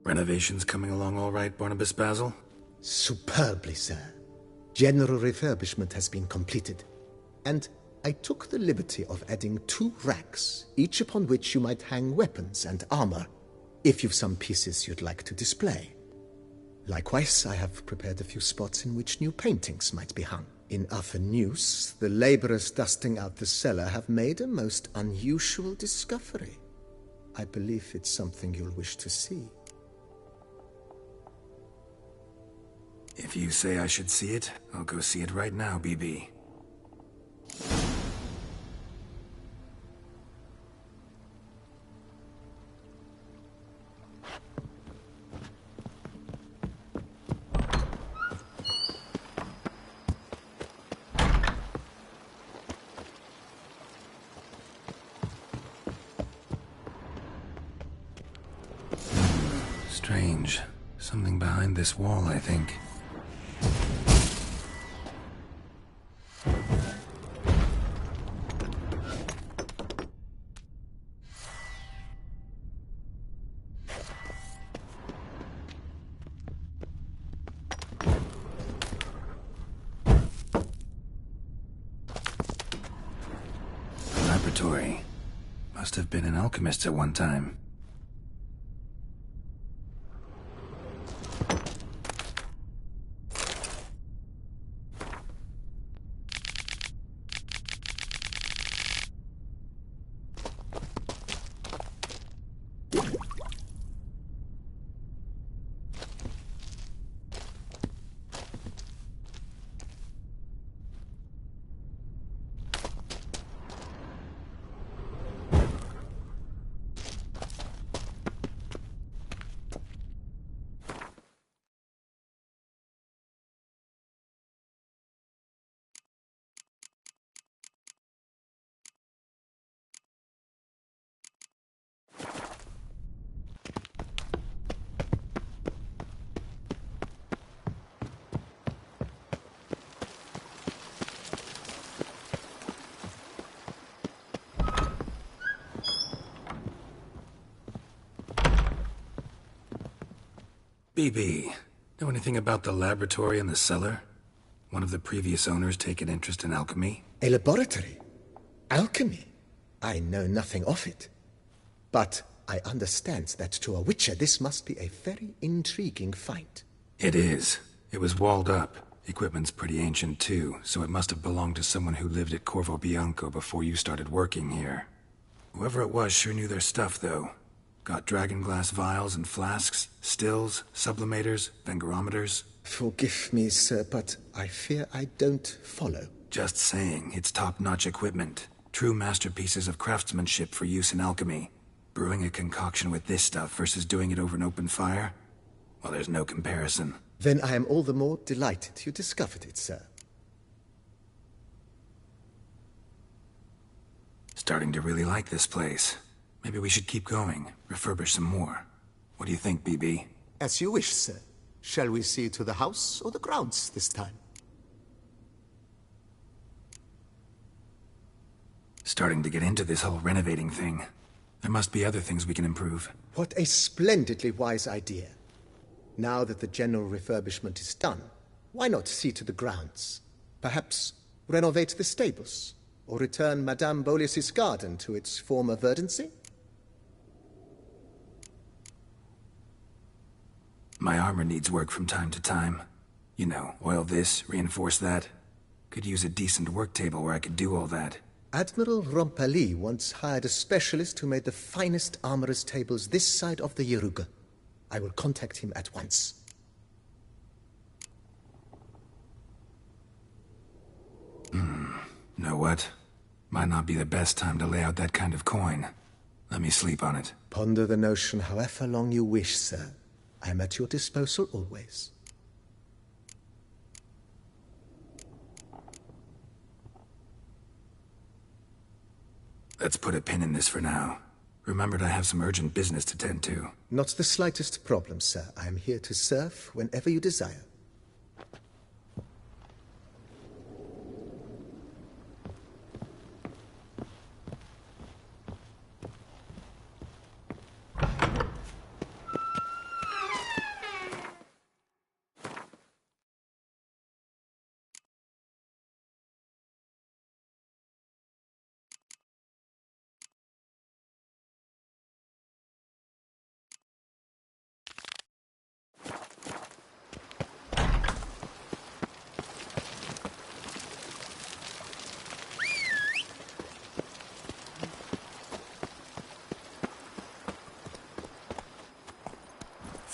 Renovations coming along all right, Barnabas Basil? Superbly, sir. General refurbishment has been completed. And I took the liberty of adding 2 racks, each upon which you might hang weapons and armor, if you've some pieces you'd like to display. Likewise, I have prepared a few spots in which new paintings might be hung. In other news, the laborers dusting out the cellar have made a most unusual discovery. I believe it's something you'll wish to see. If you say I should see it, I'll go see it right now, BB. Strange. Something behind this wall, I think. Laboratory. Must have been an alchemist at one time. BB, know anything about the laboratory in the cellar? One of the previous owners take an interest in alchemy? A laboratory? Alchemy? I know nothing of it. But I understand that to a witcher this must be a very intriguing find. It is. It was walled up. Equipment's pretty ancient too, so it must have belonged to someone who lived at Corvo Bianco before you started working here. Whoever it was sure knew their stuff, though. Got dragon glass vials and flasks, stills, sublimators, vengerometers. Forgive me, sir, but I fear I don't follow. Just saying, it's top-notch equipment. True masterpieces of craftsmanship for use in alchemy. Brewing a concoction with this stuff versus doing it over an open fire? Well, there's no comparison. Then I am all the more delighted you discovered it, sir. Starting to really like this place. Maybe we should keep going, refurbish some more. What do you think, BB? As you wish, sir. Shall we see to the house or the grounds this time? Starting to get into this whole renovating thing. There must be other things we can improve. What a splendidly wise idea. Now that the general refurbishment is done, why not see to the grounds? Perhaps renovate the stables, or return Madame Bolis's garden to its former verdancy? My armor needs work from time to time. You know, oil this, reinforce that. Could use a decent work table where I could do all that. Admiral Rompali once hired a specialist who made the finest armorer's tables this side of the Yeruga. I will contact him at once. Know what? Might not be the best time to lay out that kind of coin. Let me sleep on it. Ponder the notion however long you wish, sir. I am at your disposal always. Let's put a pin in this for now. Remembered I have some urgent business to tend to. Not the slightest problem, sir. I am here to serve whenever you desire.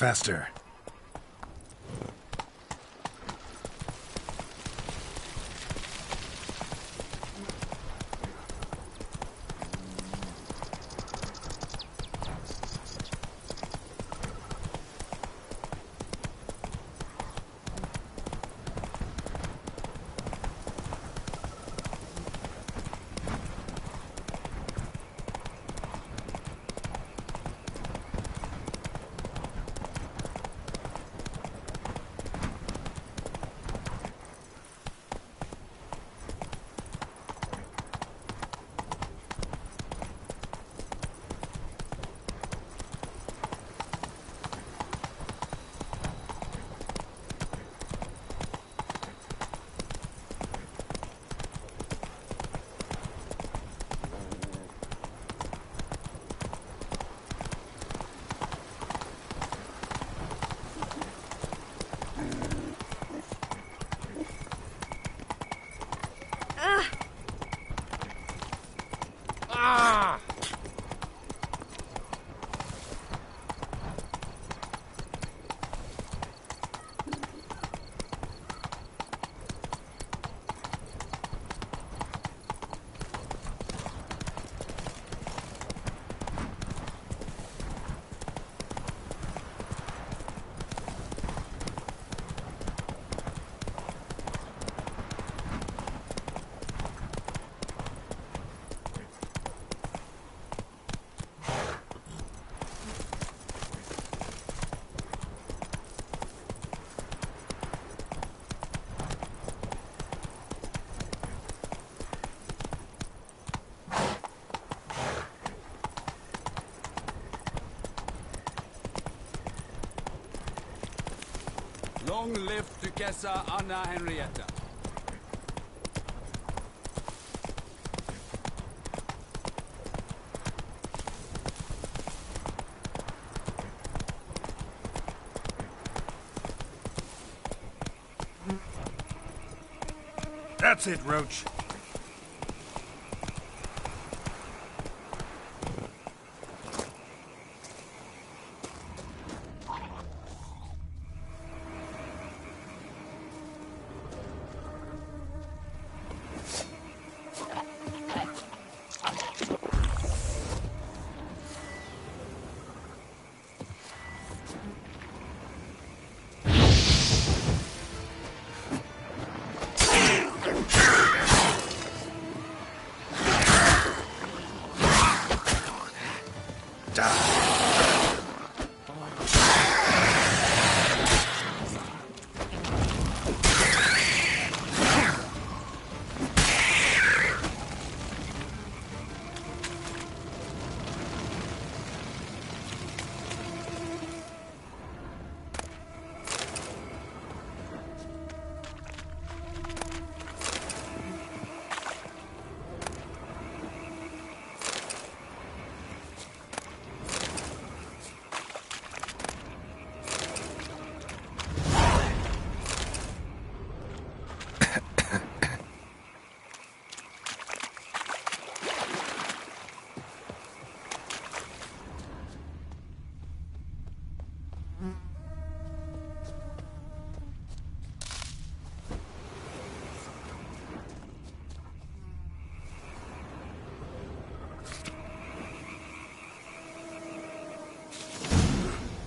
faster. Long live Duchessa Anna Henrietta. That's it, Roach.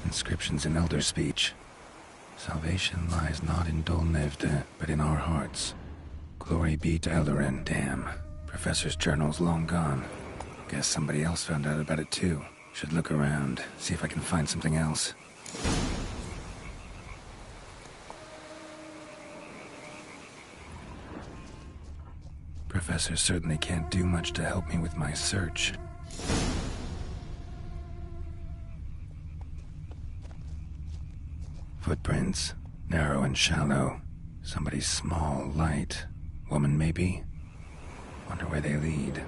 Inscriptions in Elder speech. Salvation lies not in Dolnevde, but in our hearts. Glory be to Eldorin. Damn. Professor's journal's long gone. Guess somebody else found out about it too. Should look around, see if I can find something else. Professor certainly can't do much to help me with my search. Footprints. Narrow and shallow. Somebody's small, light. Woman, maybe? Wonder where they lead.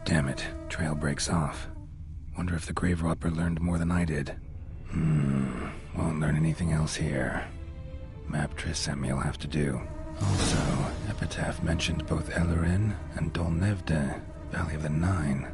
Damn it. Trail breaks off. Wonder if the grave robber learned more than I did. Won't learn anything else here. Map Triss sent me will have to do. Also, Epitaph mentioned both Ellerin and Dolnevde, Valley of the Nine.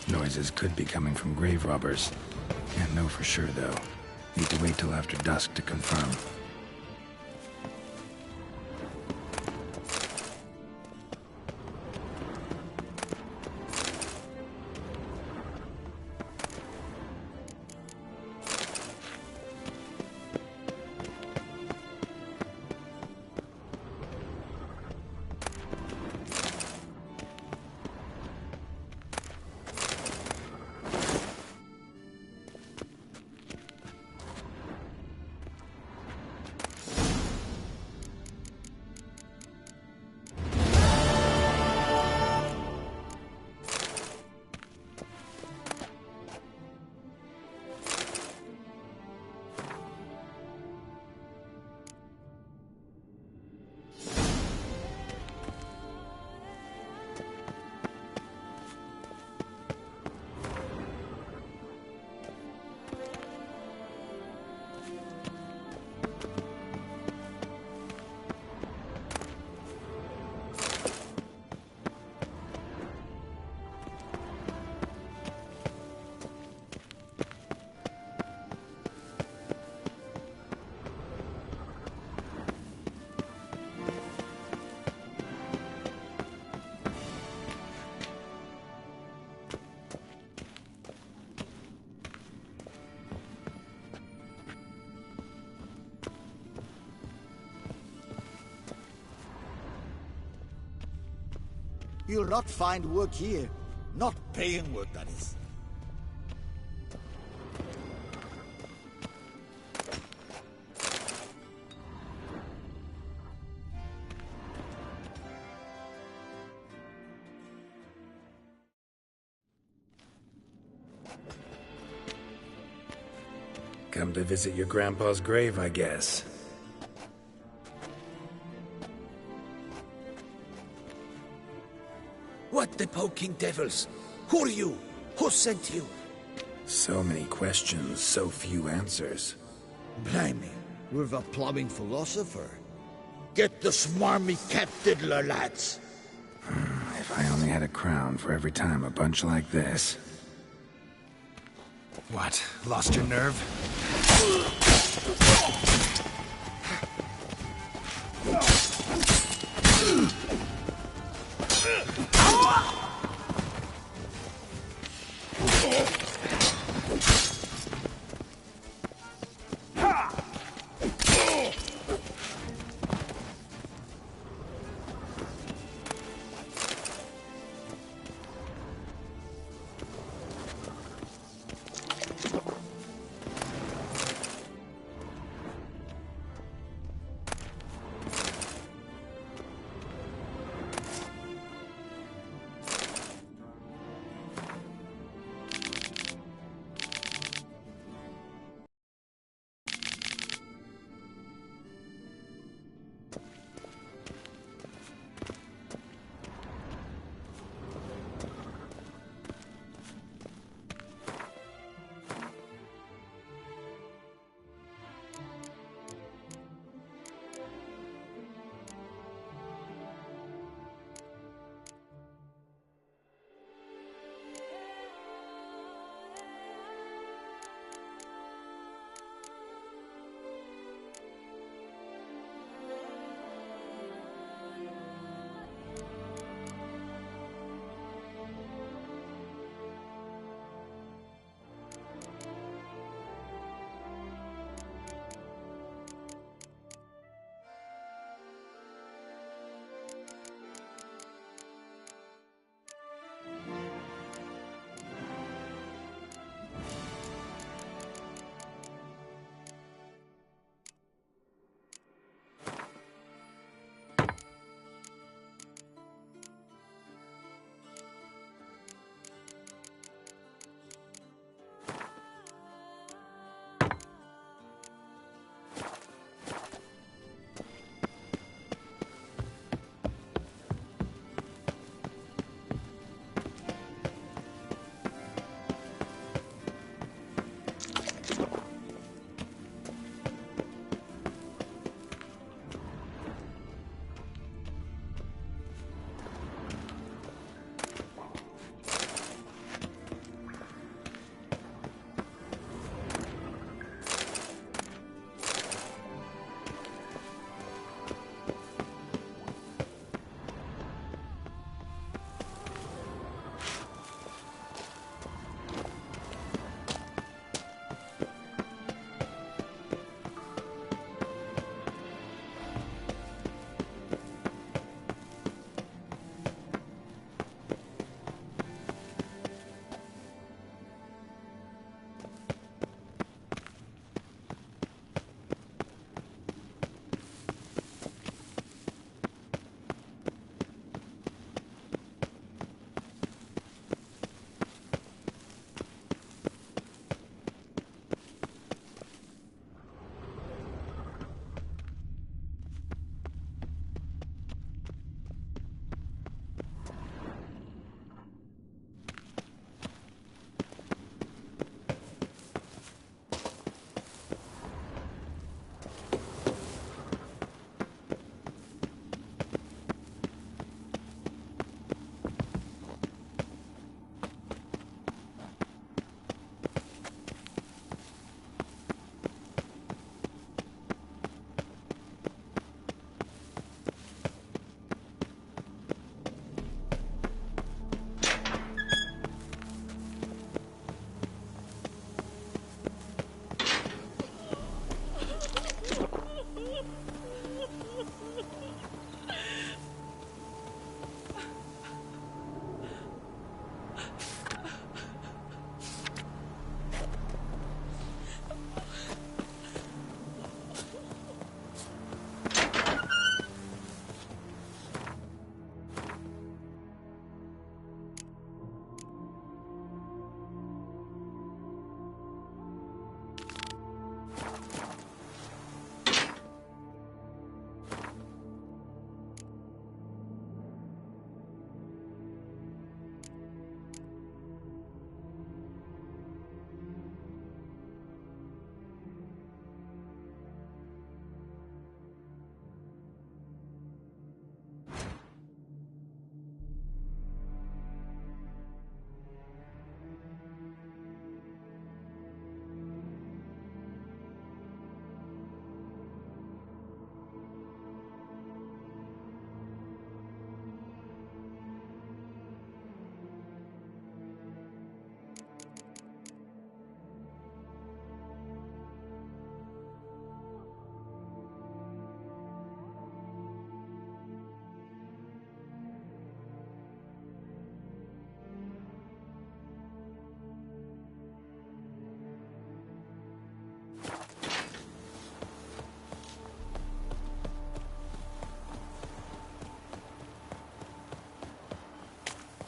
Noises could be coming from grave robbers. Can't know for sure, though. Need to wait till after dusk to confirm. You'll not find work here. Not paying work, that is. Come to visit your grandpa's grave, I guess. What the poking devils? Who are you? Who sent you? So many questions, so few answers. Blimey, we're the plumbing philosopher. Get the smarmy cat diddler, lads. If I only had a crown for every time a bunch like this. What? Lost your nerve?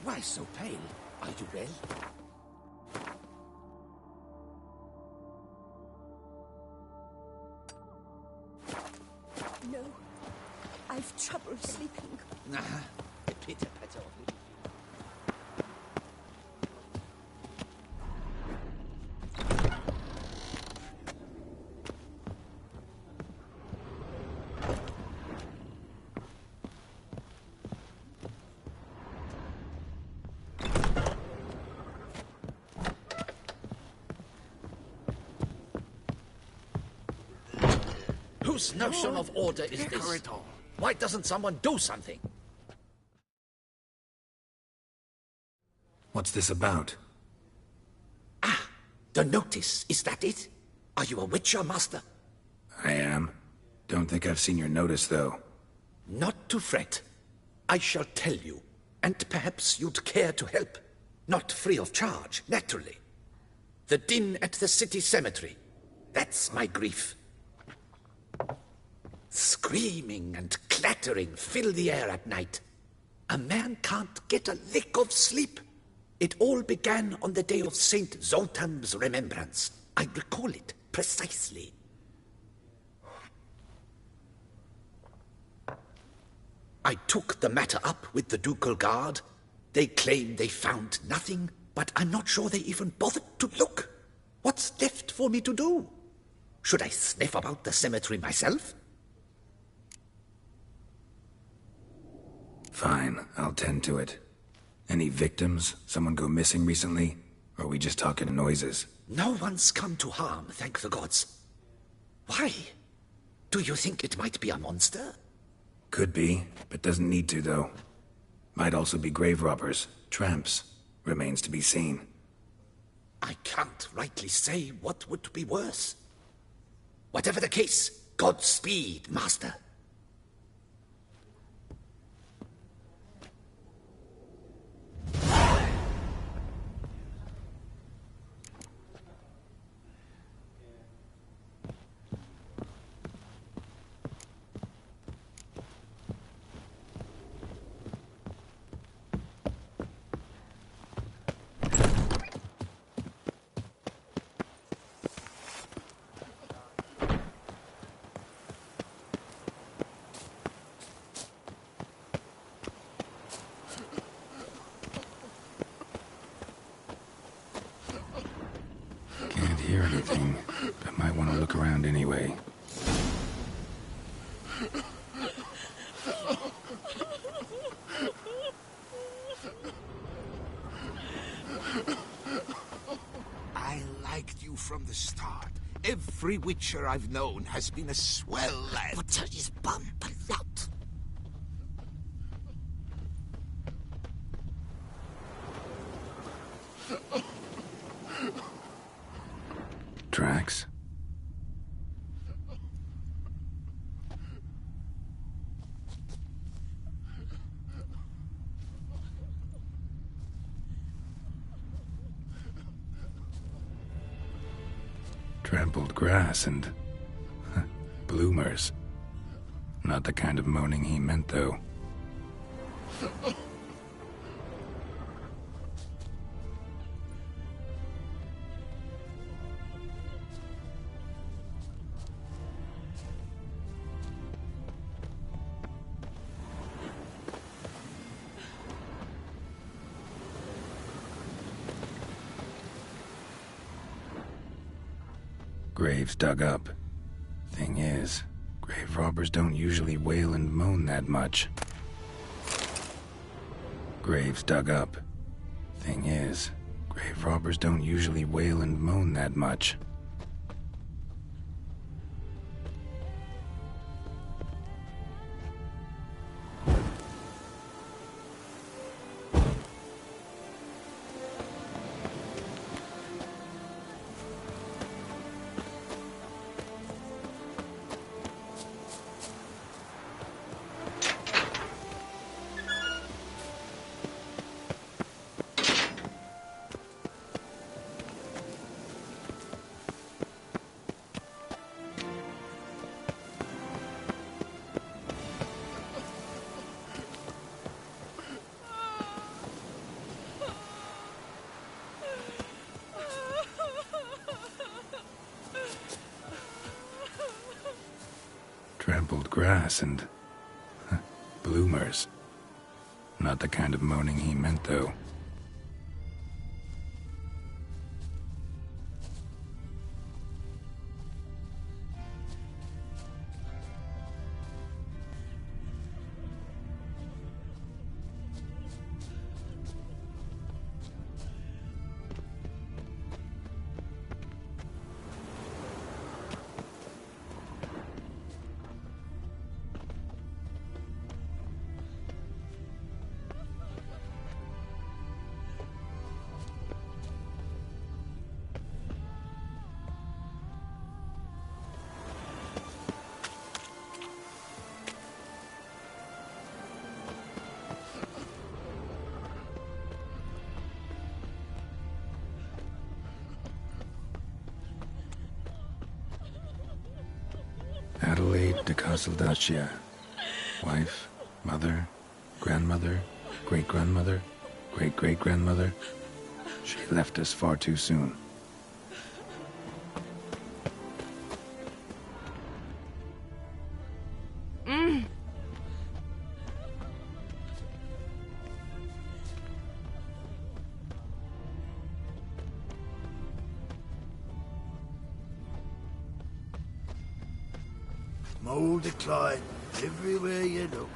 Why so pale? Are you well? No. I've trouble sleeping. Pitter patter of little Whose notion of order is this? Why doesn't someone do something? What's this about? The notice, is that it? Are you a witcher, master? I am. Don't think I've seen your notice, though. Not to fret. I shall tell you, and perhaps you'd care to help. Not free of charge, naturally. The din at the city cemetery. That's my grief. Screaming and clattering fill the air at night. A man can't get a lick of sleep. It all began on the day of Saint Zoltan's remembrance. I recall it precisely. I took the matter up with the ducal guard. They claim they found nothing, but I'm not sure they even bothered to look. What's left for me to do? Should I sniff about the cemetery myself? Fine, I'll tend to it. Any victims? Someone go missing recently? Or are we just talking noises? No one's come to harm, thank the gods. Why? Do you think it might be a monster? Could be, but doesn't need to, though. Might also be grave robbers, tramps. Remains to be seen. I can't rightly say what would be worse. Whatever the case, Godspeed, master. Can't hear anything, but might want to look around anyway. I liked you from the start. Every witcher I've known has been a swell lad. Butter is bum laut. Tracks? Trampled grass and bloomers. Not the kind of moaning he meant, though. Graves dug up. Thing is, grave robbers don't usually wail and moan that much. Graves dug up. Thing is, grave robbers don't usually wail and moan that much. grass and bloomers. Not the kind of moaning he meant, though. Adelaide de Casteldacia. Wife, mother, grandmother, great-grandmother, great-great-grandmother. She left us far too soon. Mold decline everywhere you look.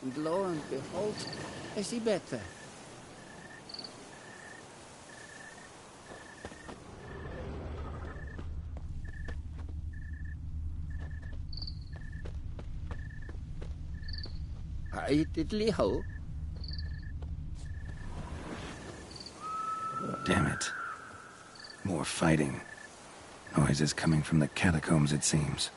And lo and behold, is he better? Hi, diddly ho. Damn it. More fighting. Noises coming from the catacombs, it seems.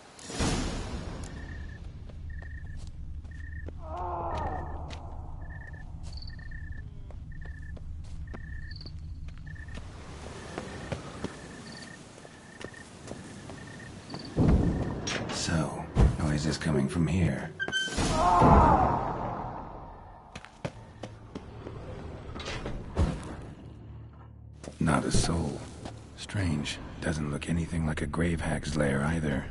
So, noises coming from here. Not a soul. Strange. Doesn't look anything like a grave hag's lair either.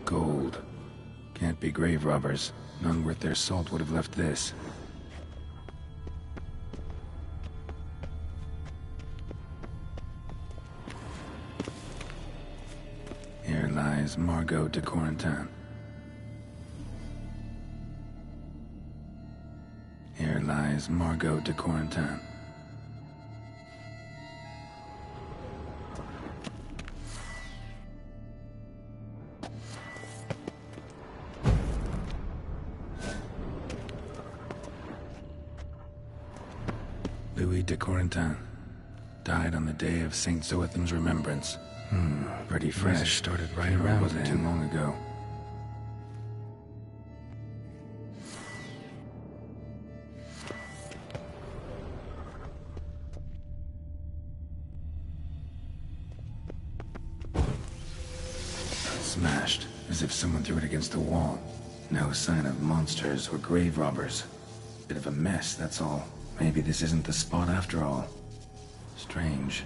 Gold. Can't be grave robbers. None worth their salt would have left this. Here lies Margot de Corentin. Here lies Margot de Corentin. Louis de Corentin. Died on the day of Saint Zoetham's remembrance. Pretty fresh. Started right around wasn't too long ago. Smashed, as if someone threw it against the wall. No sign of monsters or grave robbers. Bit of a mess, that's all. Maybe this isn't the spot after all. Strange.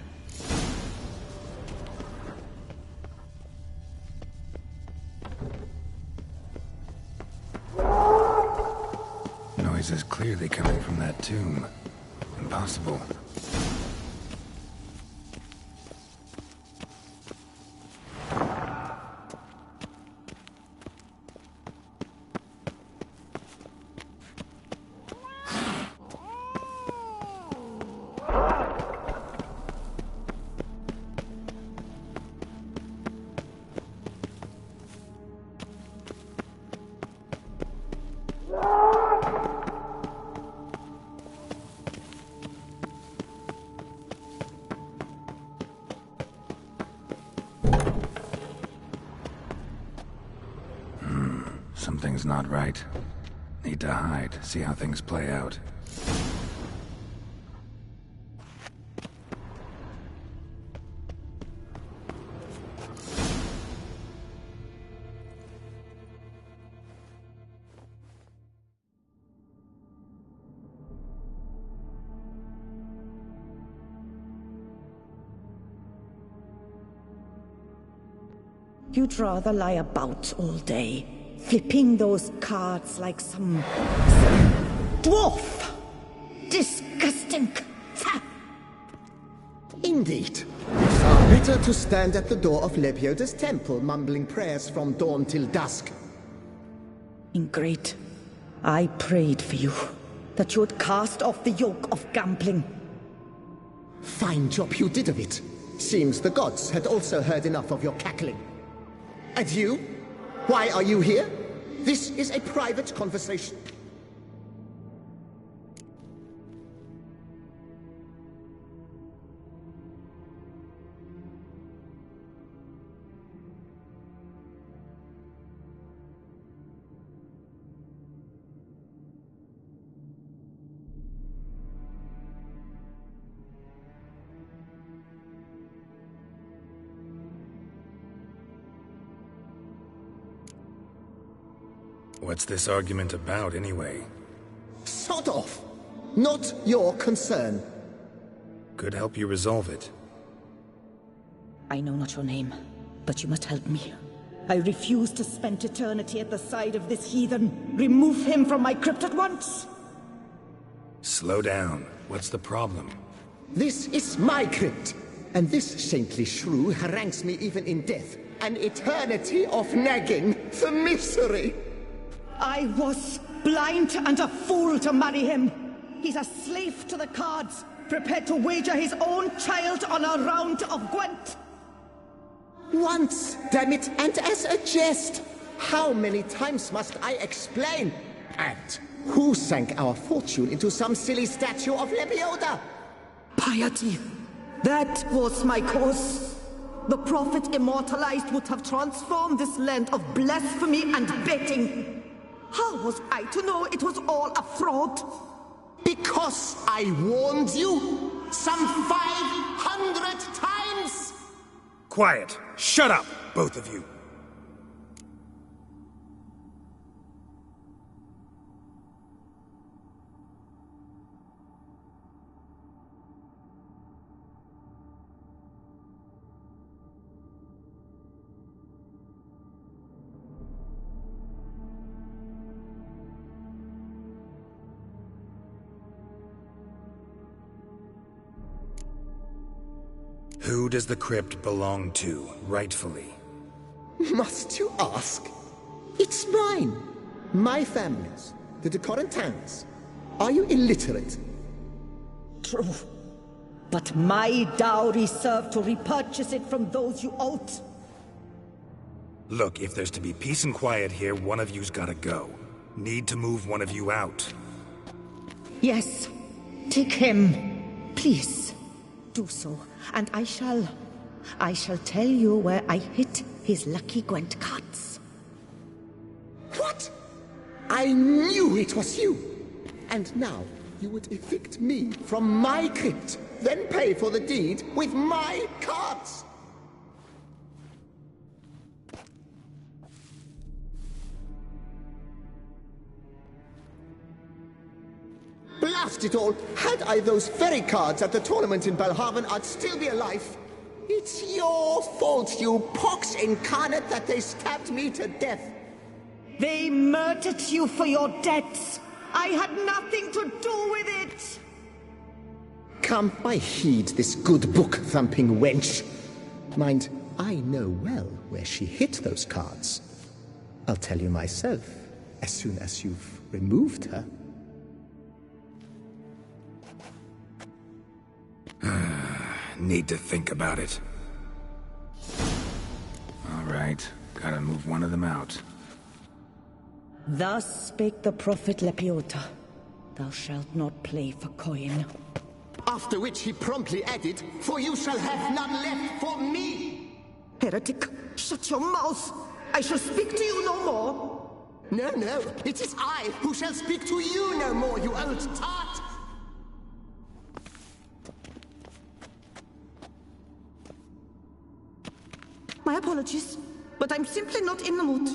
is clearly coming from that tomb. Impossible. Something's not right. Need to hide, see how things play out. You'd rather lie about all day, flipping those cards like some dwarf. Disgusting. Indeed. Far better to stand at the door of Lebioda's temple, mumbling prayers from dawn till dusk. Ingrate, I prayed for you, that you would cast off the yoke of gambling. Fine job you did of it. Seems the gods had also heard enough of your cackling. And you? Why are you here? This is a private conversation. What's this argument about, anyway? Sod off! Not your concern. Could help you resolve it. I know not your name, but you must help me. I refuse to spend eternity at the side of this heathen. Remove him from my crypt at once! Slow down. What's the problem? This is my crypt, and this saintly shrew harangues me even in death. An eternity of nagging for misery. I was blind and a fool to marry him. He's a slave to the cards, prepared to wager his own child on a round of Gwent. Once, damn it, and as a jest. How many times must I explain? And who sank our fortune into some silly statue of Lebioda? Piety. That was my cause. The prophet immortalized would have transformed this land of blasphemy and betting. How was I to know it was all a fraud? Because I warned you some 500 times! Quiet! Shut up, both of you! Who does the crypt belong to, rightfully? Must you ask? It's mine. My family's. The de Corentins. Are you illiterate? True. But my dowry served to repurchase it from those you owed. Look, if there's to be peace and quiet here, one of you's gotta go. Need to move one of you out. Yes. Take him. Please. Do so. And I shall tell you where I hid his lucky Gwent cards. What? I knew it was you! And now you would evict me from my crypt, then pay for the deed with my cards! Blast it all! Had I those very cards at the tournament in Belhaven, I'd still be alive. It's your fault, you pox incarnate, that they stabbed me to death. They murdered you for your debts. I had nothing to do with it! Come, I heed this good book-thumping wench. Mind, I know well where she hid those cards. I'll tell you myself, as soon as you've removed her. Need to think about it. All right, gotta move one of them out. Thus spake the prophet Lepiota. Thou shalt not play for coin. After which he promptly added, "For you shall have none left for me!" Heretic, shut your mouth! I shall speak to you no more! No, no, it is I who shall speak to you no more, you old tart! My apologies, but I'm simply not in the mood.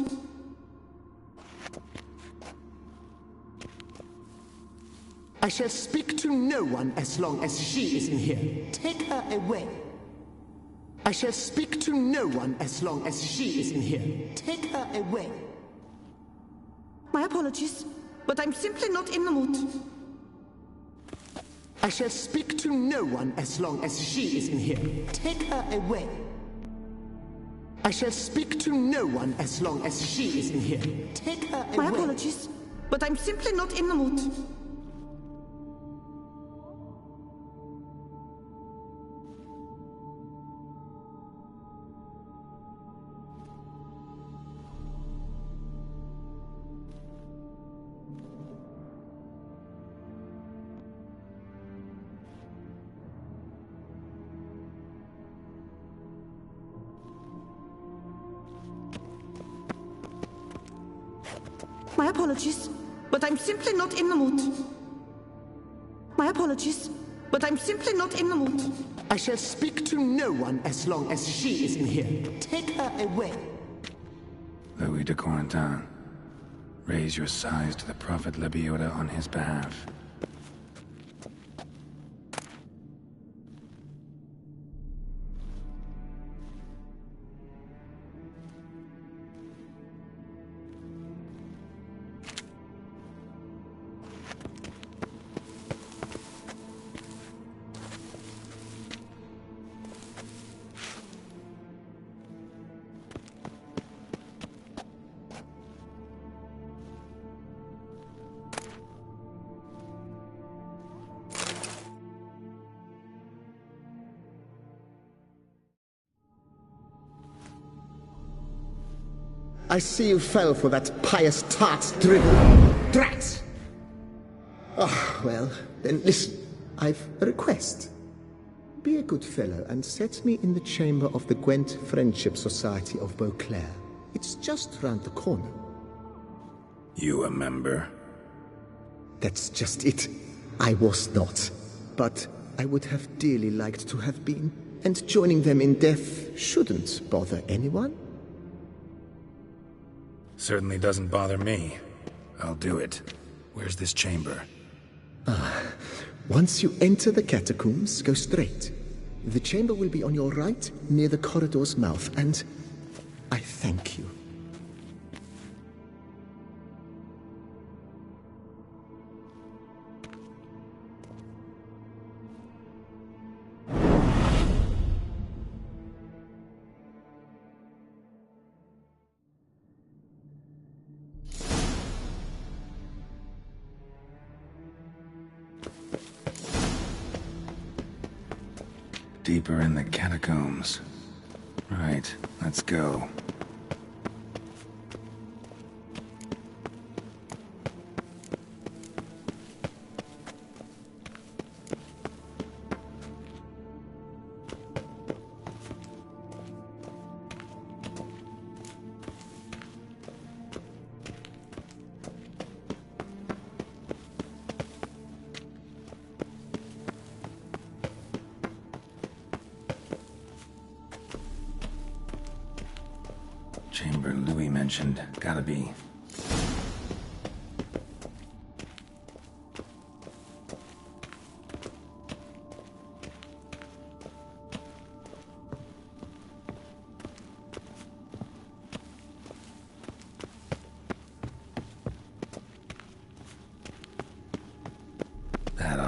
I shall speak to no one as long as she is in here. Take her away. I shall speak to no one as long as she is in here. Take her away. My apologies, but I'm simply not in the mood. I shall speak to no one as long as she is in here. Take her away. I shall speak to no one as long as she is in here. Take her away. My apologies, but I'm simply not in the mood. My apologies, but I'm simply not in the mood. My apologies, but I'm simply not in the mood. I shall speak to no one as long as she is in here. Take her away. Louis de Corentin, raise your sighs to the Prophet Lepiota on his behalf. I see you fell for that pious tart's drivel. Drat! Oh, well, then listen. I've a request. Be a good fellow and set me in the chamber of the Gwent Friendship Society of Beauclair. It's just round the corner. You a member? That's just it. I was not. But I would have dearly liked to have been. And joining them in death shouldn't bother anyone. Certainly doesn't bother me. I'll do it. Where's this chamber? Once you enter the catacombs, go straight. The chamber will be on your right, near the corridor's mouth, and I thank you. Deeper in the catacombs. Right, let's go. Chamber Louis mentioned. Gotta be.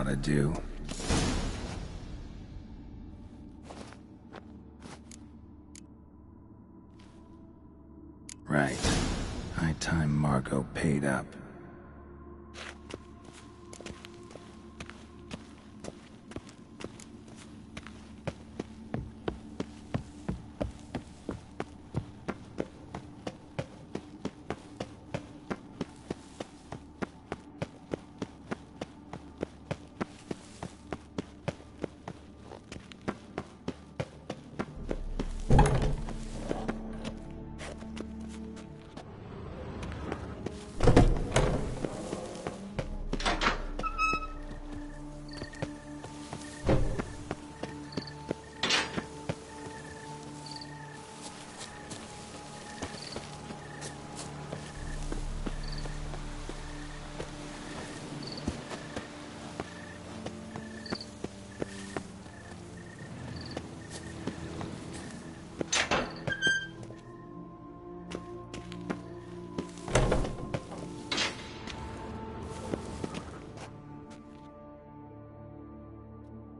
ought to do. Right. High time Margot paid up.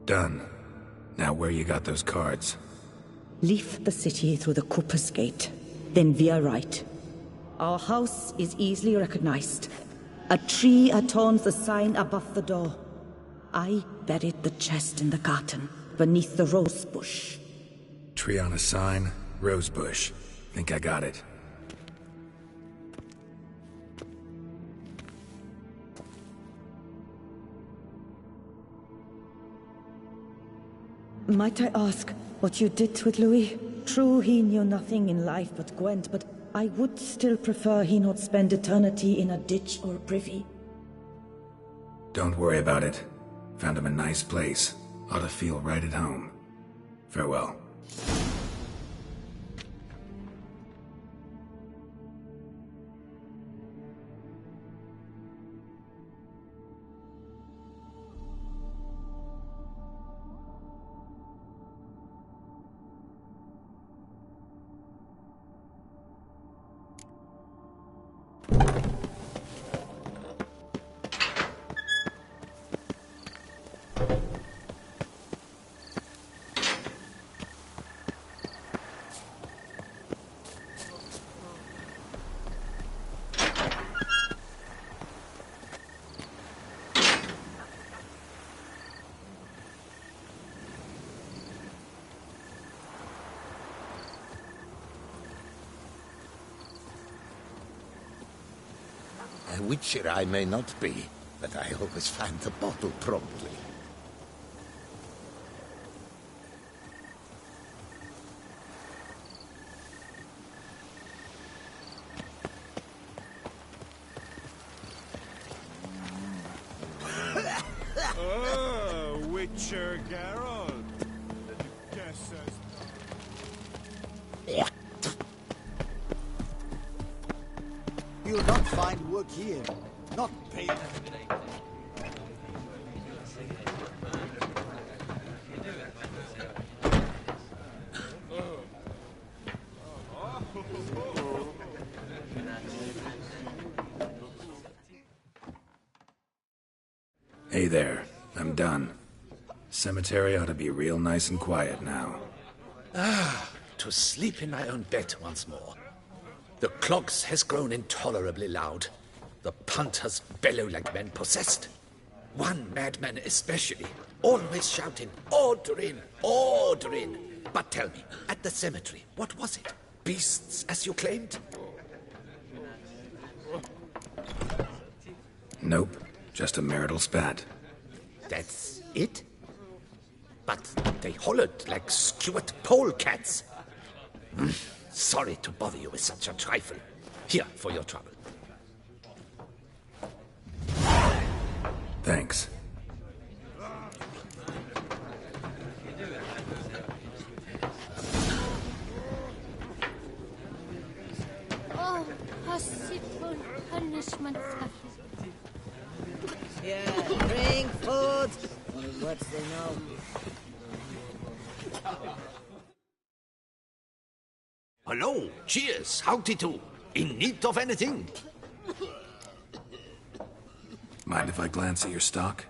Done. Now where you got those cards? Leave the city through the Cooper's Gate, then veer right. Our house is easily recognized. A tree adorns the sign above the door. I buried the chest in the garden, beneath the rose bush. Tree on a sign, rose bush. Think I got it. Might I ask what you did with Louis? True, he knew nothing in life but Gwent, but I would still prefer he not spend eternity in a ditch or a privy. Don't worry about it. Found him a nice place. Ought to feel right at home. Farewell. A witcher I may not be, but I always find the bottle promptly. Oh, Witcher Geralt. Guess You'll not find work here. Not paid. Hey there. I'm done. Cemetery ought to be real nice and quiet now. To sleep in my own bed once more. The clogs has grown intolerably loud. The punters bellow like men possessed. One madman especially, always shouting, "Order in! Order in!" But tell me, at the cemetery, what was it? Beasts, as you claimed? Nope. Just a marital spat. That's it? But they hollered like skewered polecats. Sorry to bother you with such a trifle. Here, for your trouble. Thanks. Oh, possible punishment. Yeah, bring food. What they know. Hello, cheers, howdy do. In need of anything? Mind if I glance at your stock?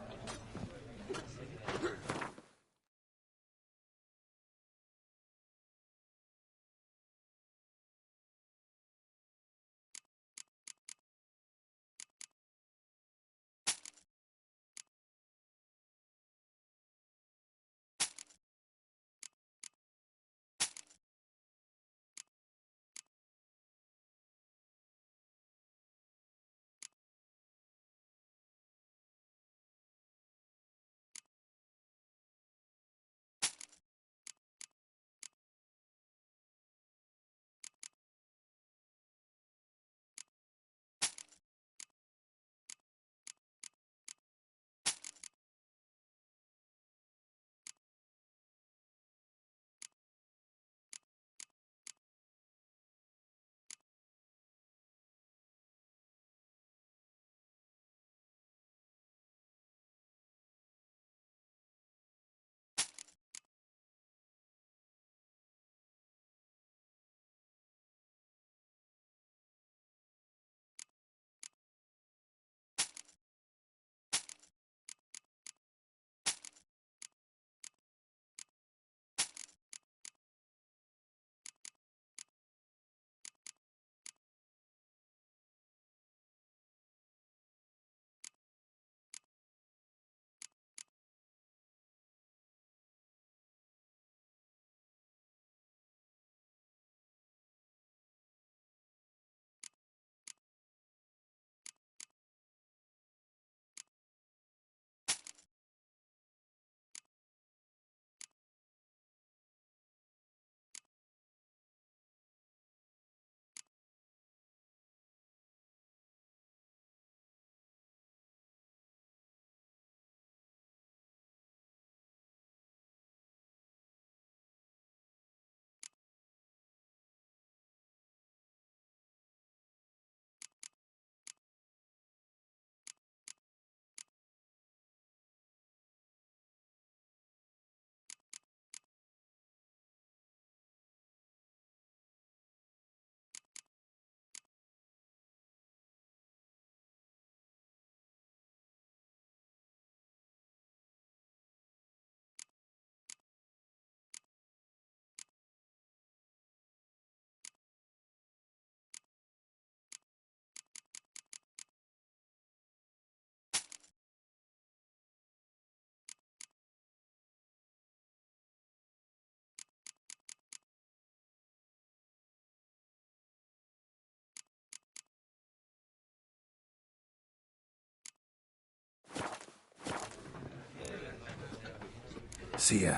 See ya.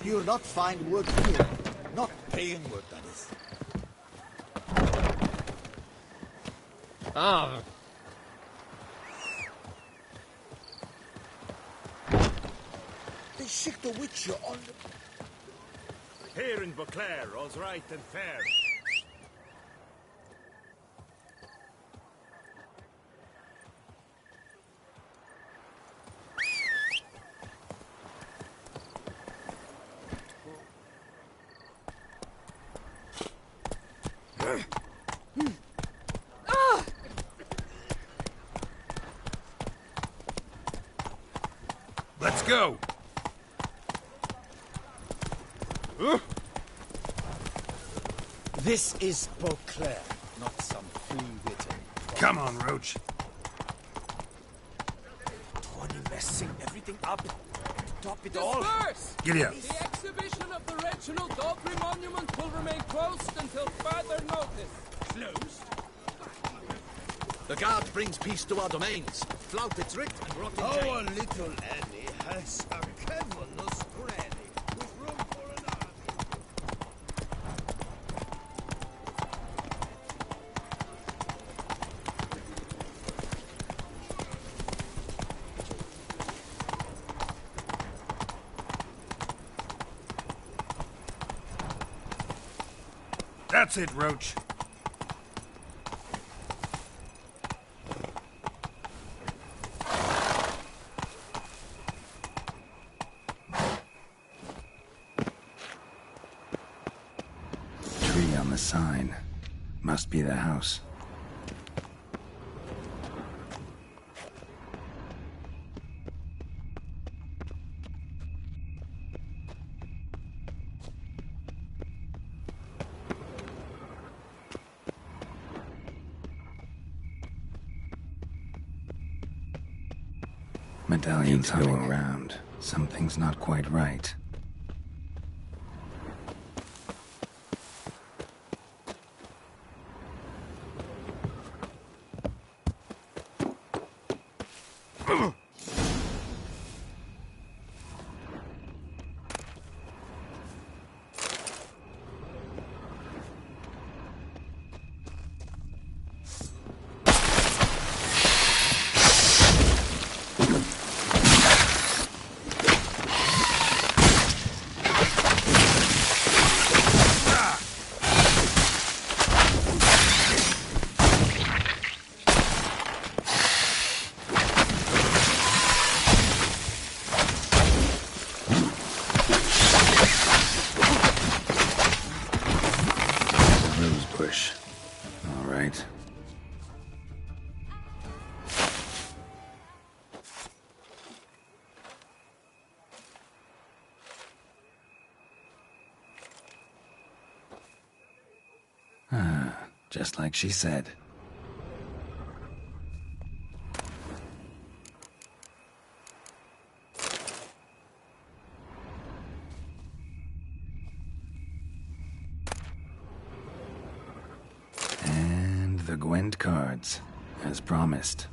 You'll not find work here. Not paying work, that is. Ah. They shick the Witcher on... Here in Beauclair, all's right and fair. Let's go! This is Beauclair, not some free-written... Come on, Roach. Tony messing everything up. Top it all. Disperse! Giddy up. The exhibition of the Reginald Daubry Monument will remain closed until further notice. Closed? The guard brings peace to our domains. Flout its writ and rot in jail. Our little Annie has a cavernous granny with room for an army. That's it, Roach. Tree on the sign. Must be the house. Medallions go around. Something's not quite right. Just like she said. And the Gwent cards, as promised.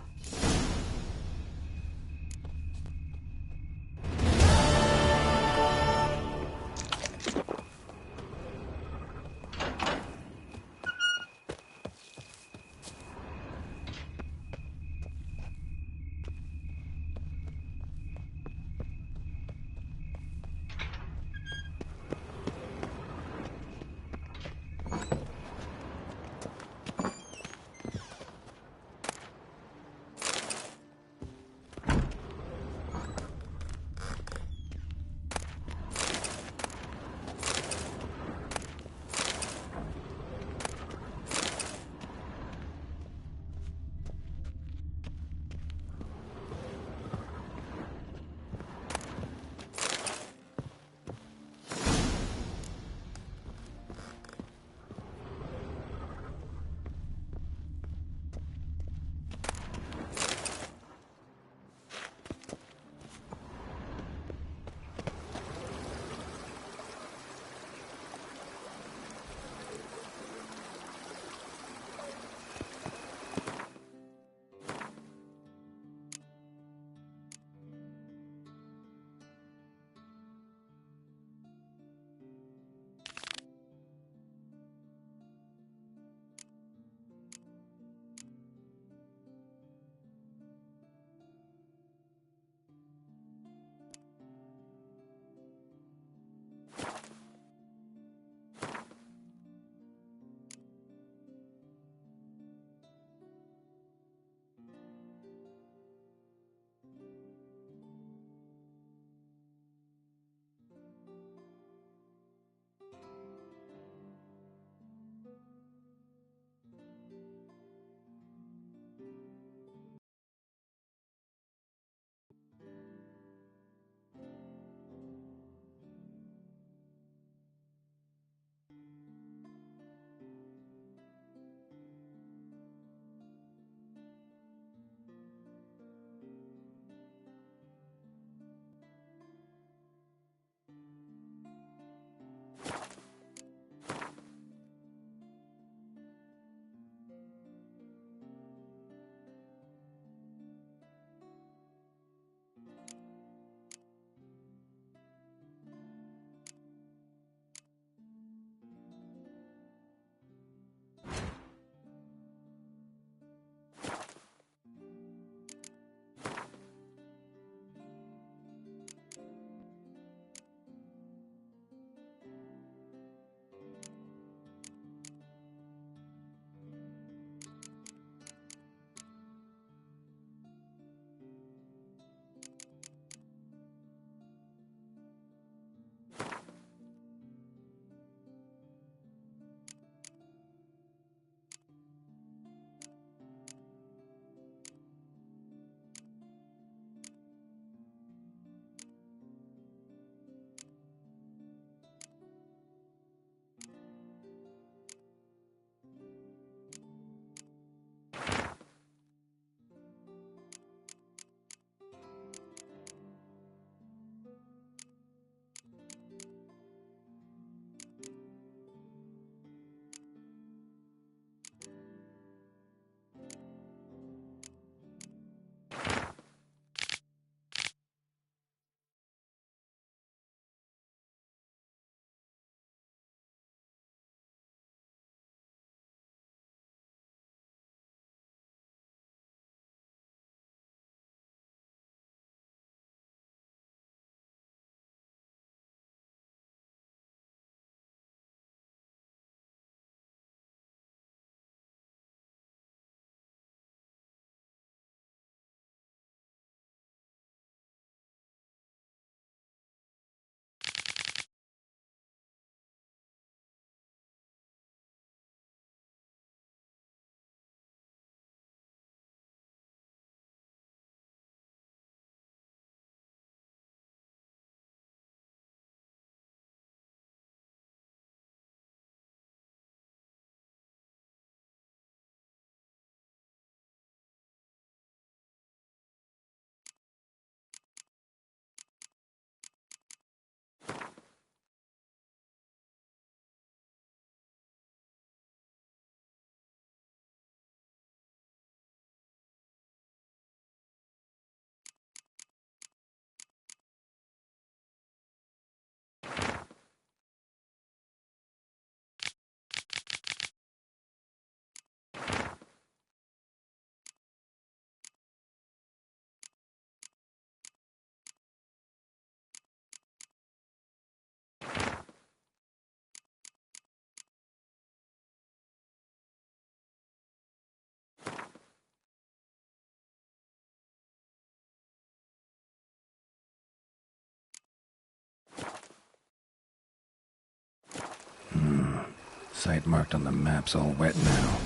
site marked on the map's all wet now.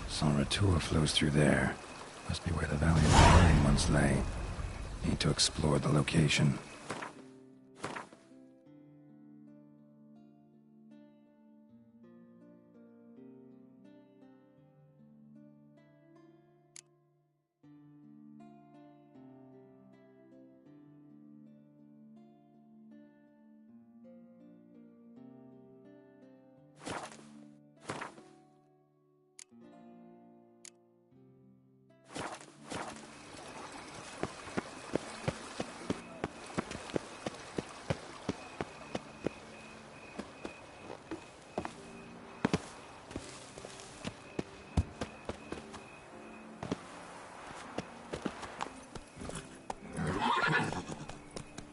Sans Retour flows through there. Must be where the Valley of the Vine once lay. Need to explore the location.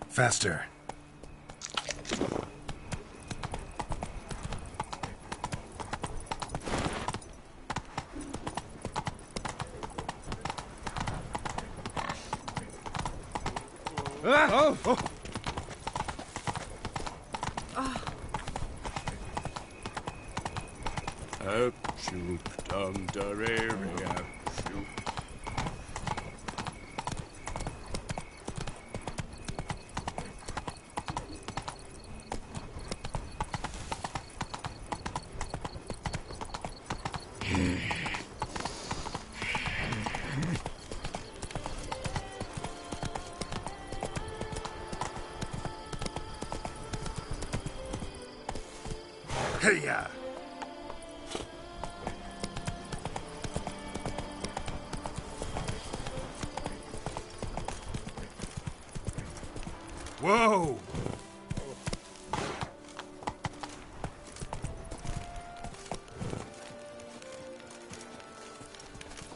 Faster. Ah! Oh! Up, shoop, dum, dararea, shoop. Hey-ya! Whoa!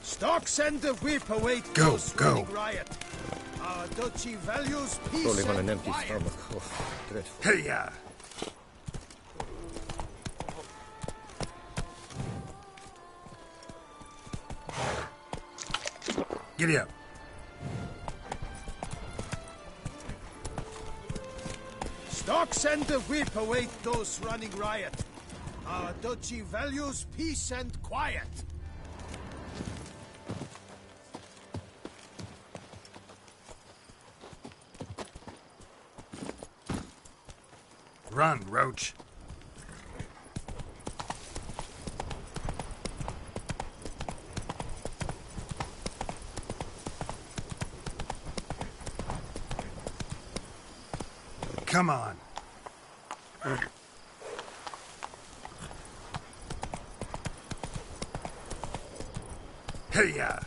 Stocks and the whip await Go, those go. running riot. Our duchy values peace Rolling on and an empty quiet. stomach. Oh, dreadful. Hey-ya! Giddy up. Stocks and the whip await those running riot. Our duchy values peace and quiet. Run, Roach. Come on. Hey-ya!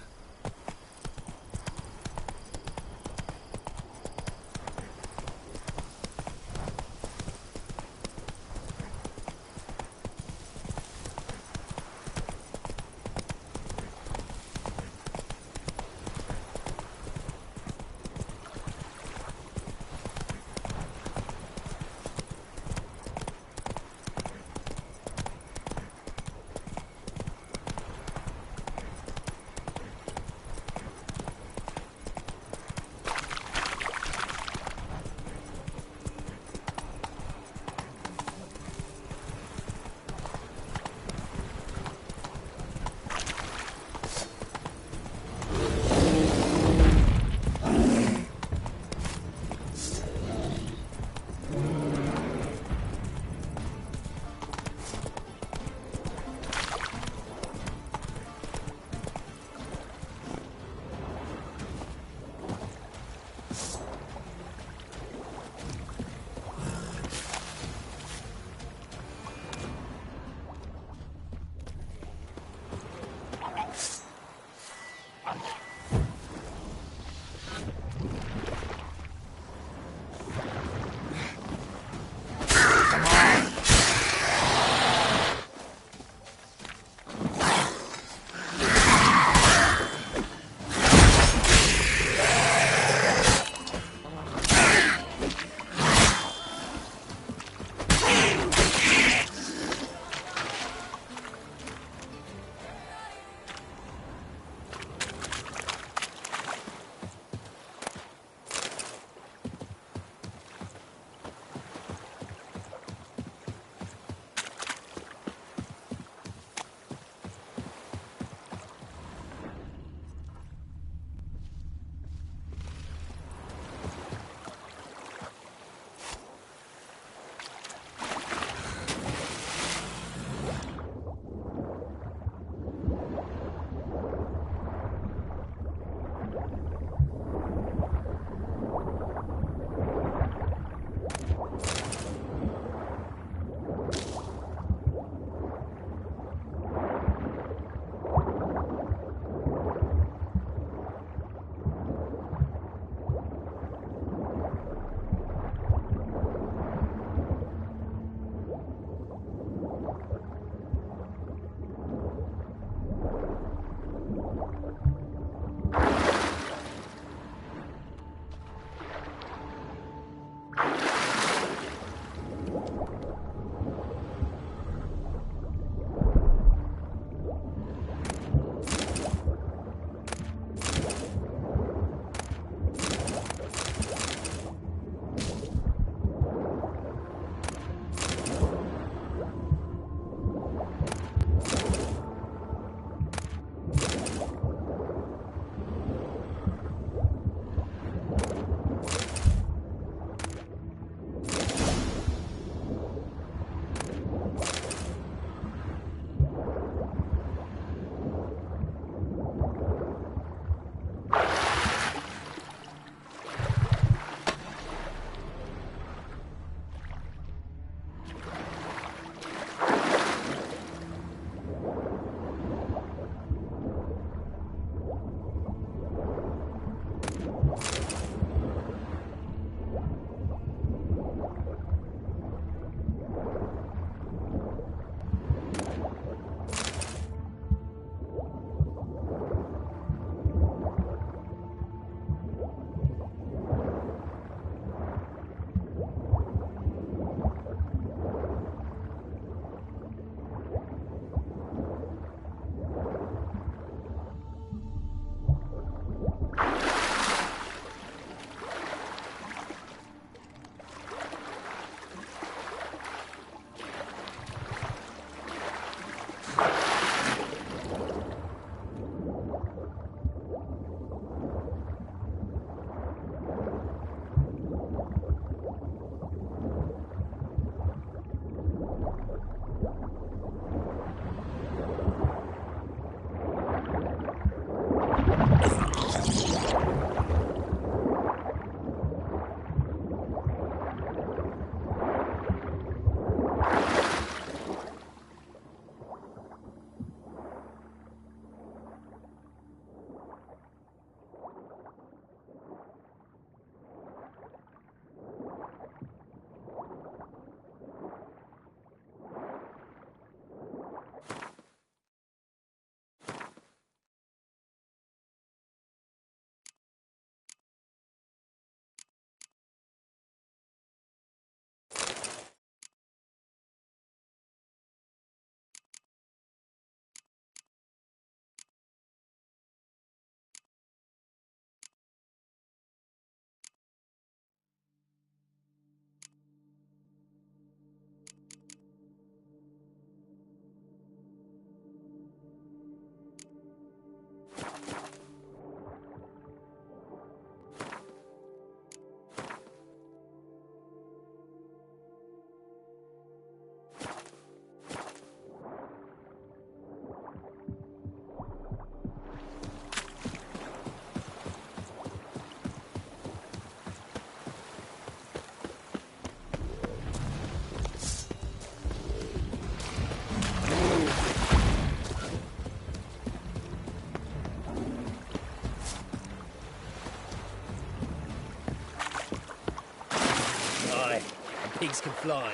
pigs can fly.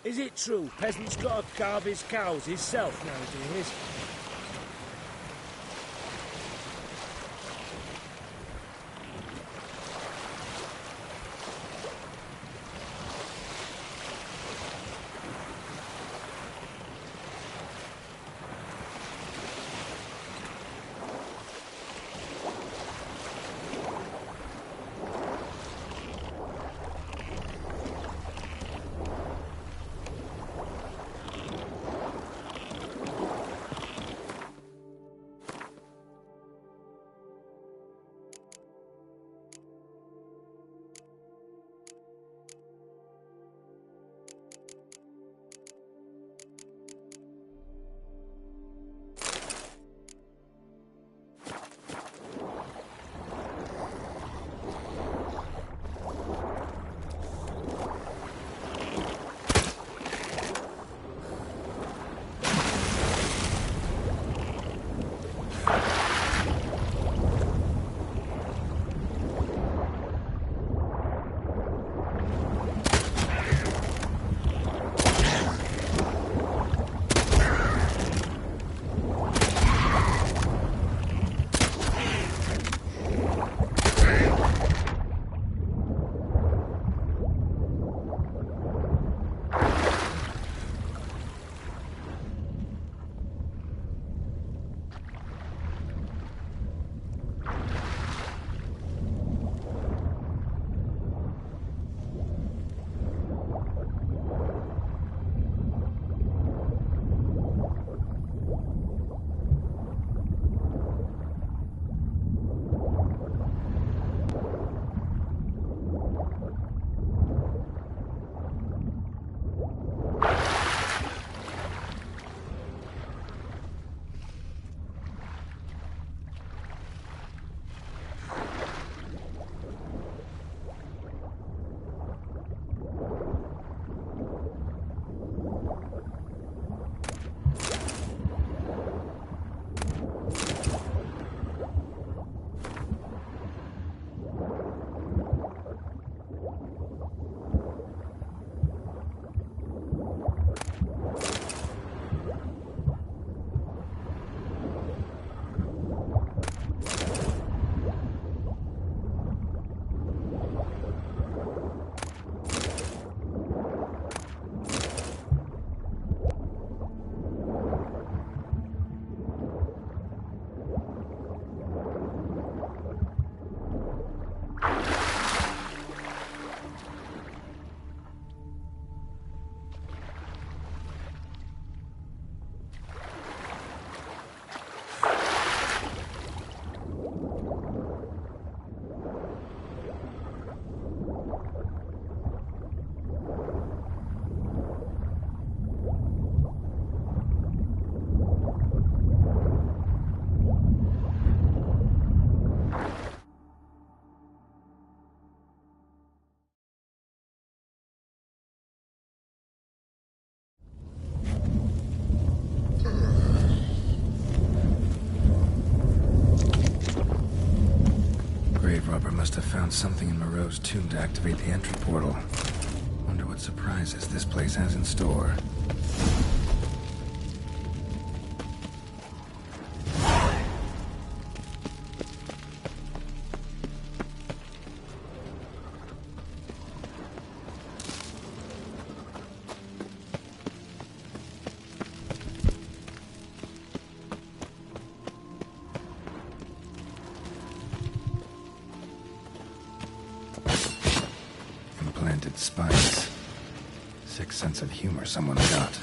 Is it true peasants gotta carve his cows himself nowadays? Must have found something in Moreau's tomb to activate the entry portal. Wonder what surprises this place has in store. Spikes. Sick sense of humor someone's got.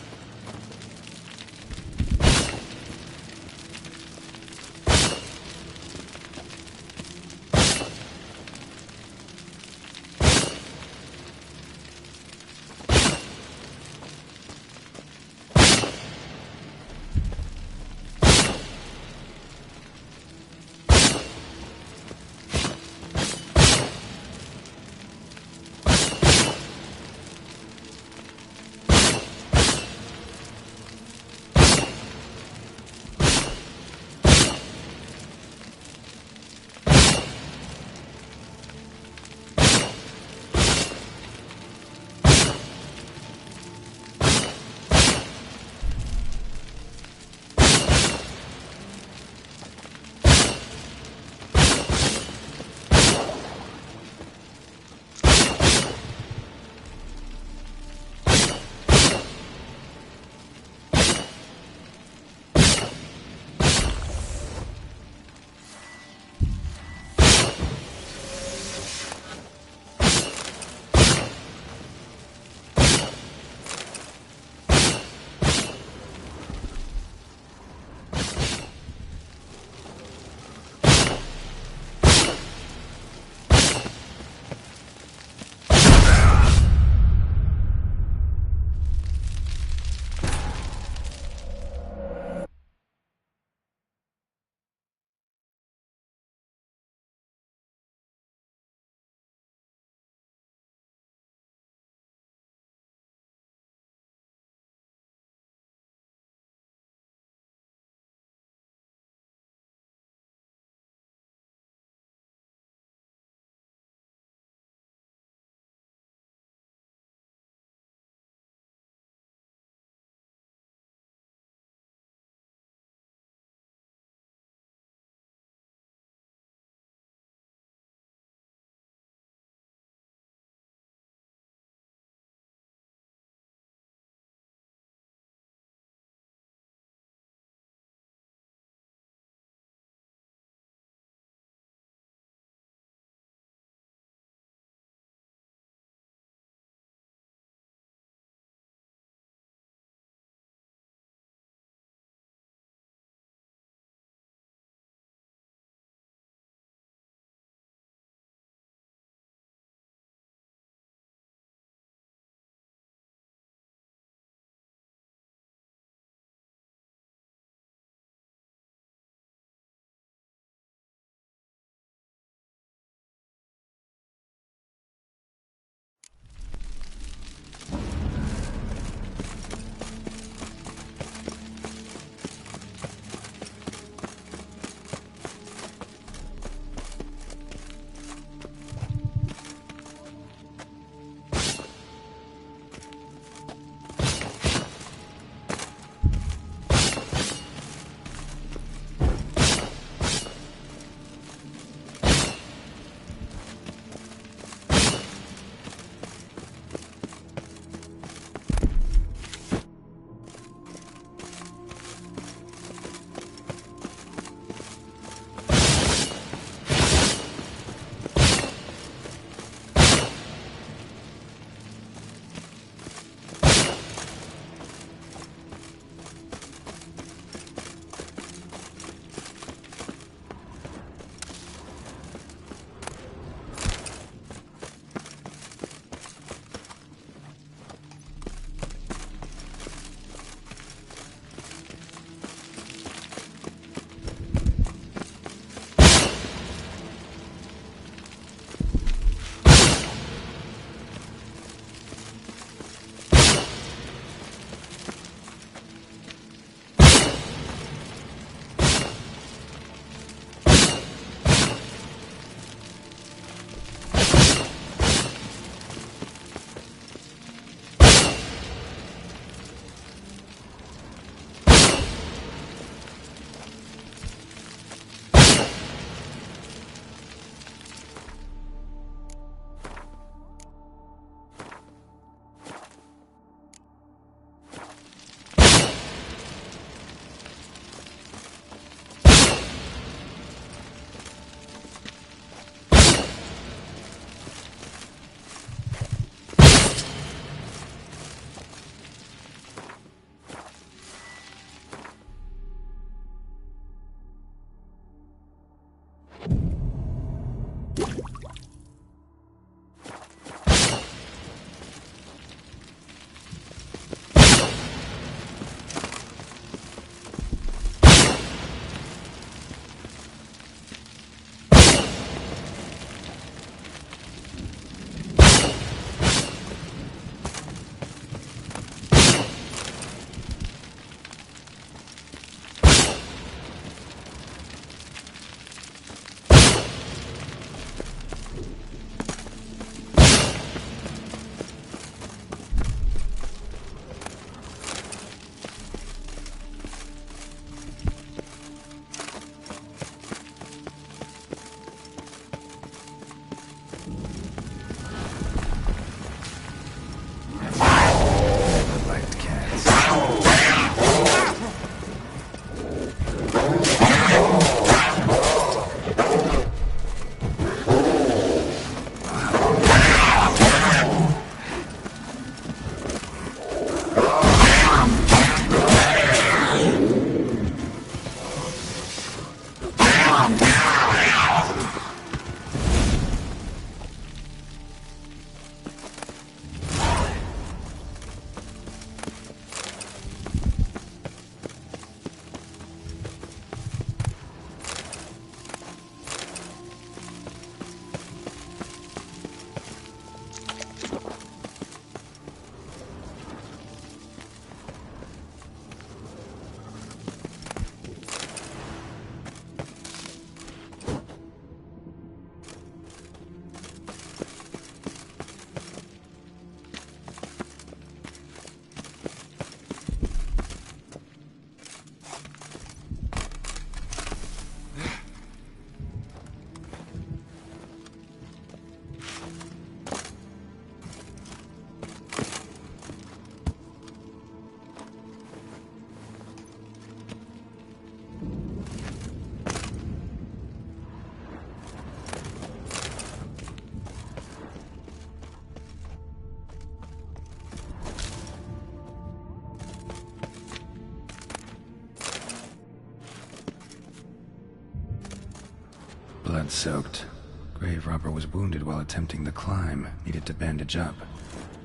blood-soaked. Grave robber was wounded while attempting the climb. Needed to bandage up.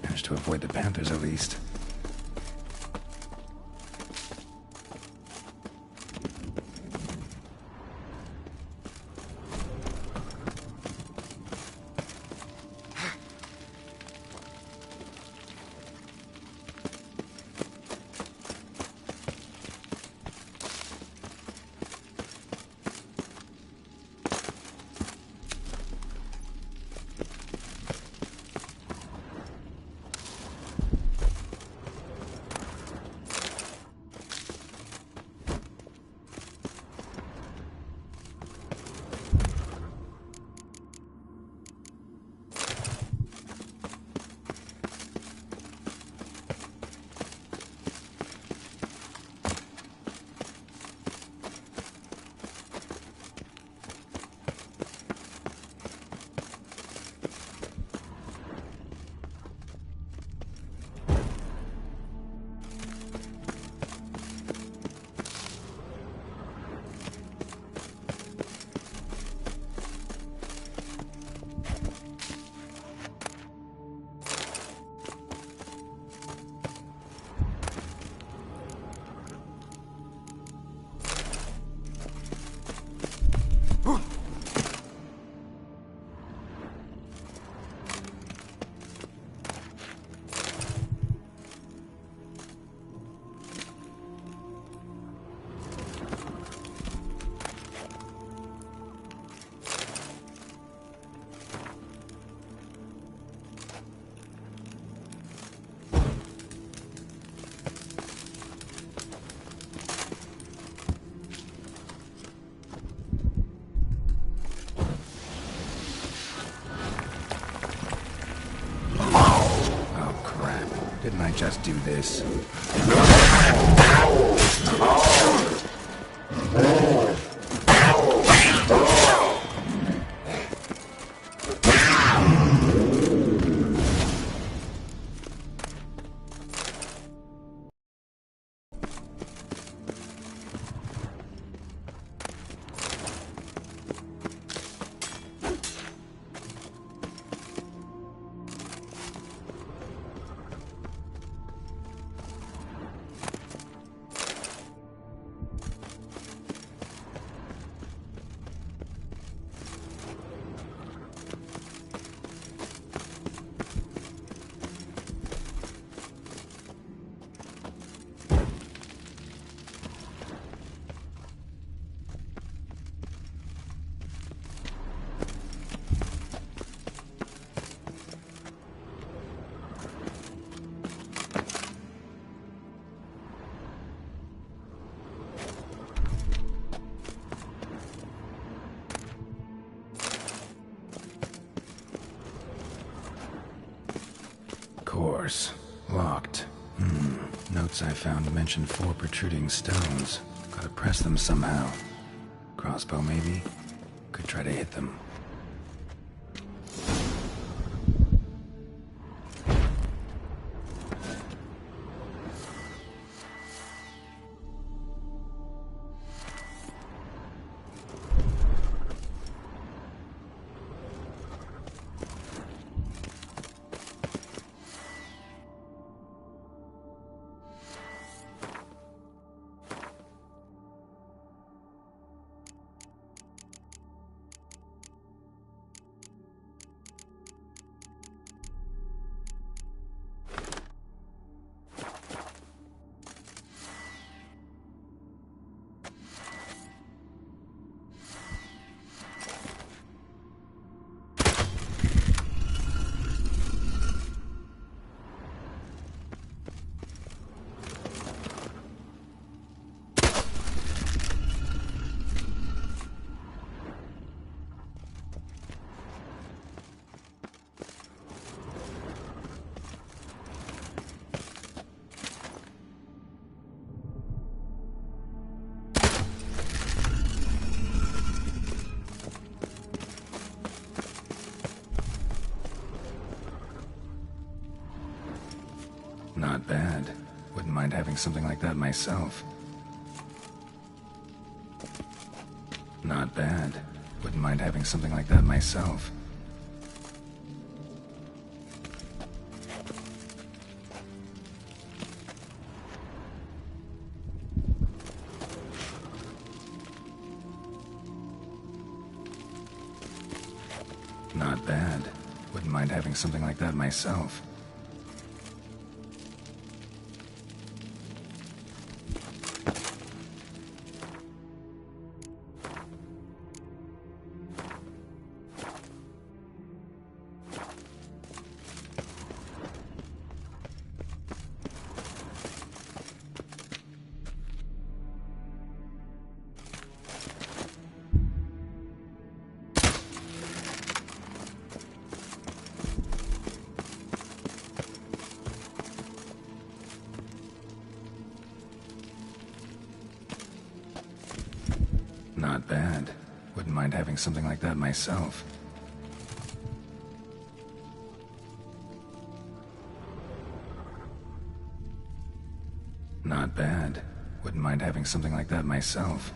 Managed to avoid the Panthers at least. Didn't I just do this? Course. Locked. Notes I found mentioned 4 protruding stones. Gotta press them somehow. Crossbow, maybe? Could try to hit them. Not bad. Wouldn't mind having something like that myself. Not bad. Wouldn't mind having something like that myself. Not bad. Wouldn't mind having something like that myself. Not bad. Wouldn't mind having something like that myself. Not bad. Wouldn't mind having something like that myself.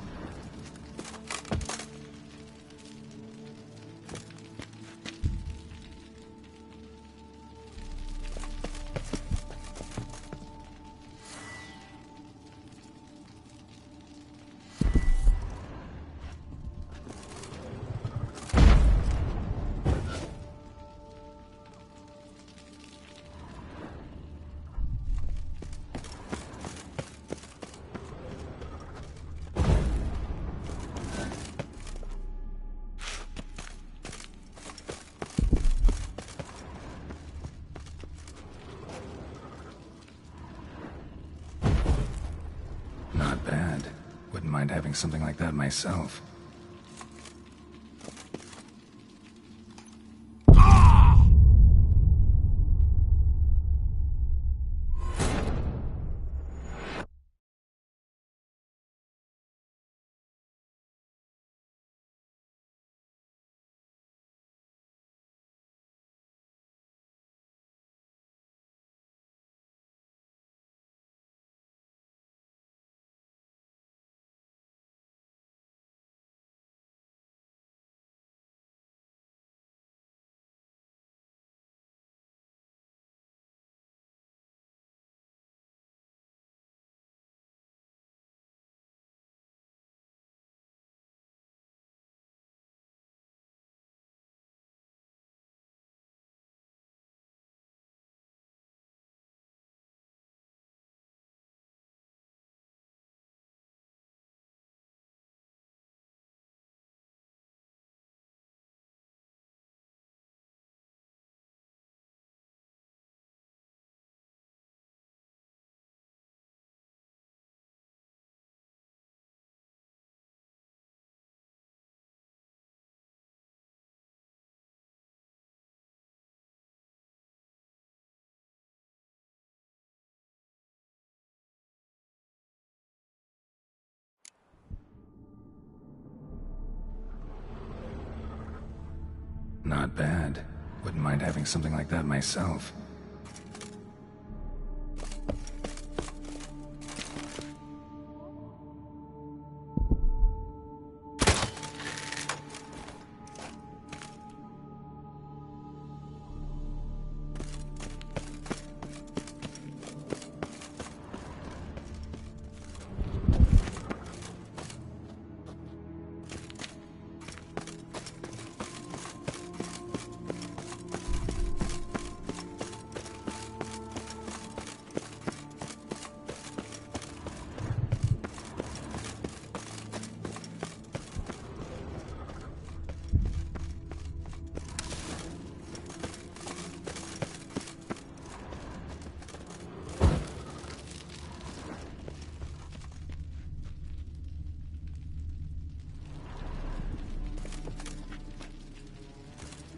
Not bad. Wouldn't mind having something like that myself. Not bad. Wouldn't mind having something like that myself.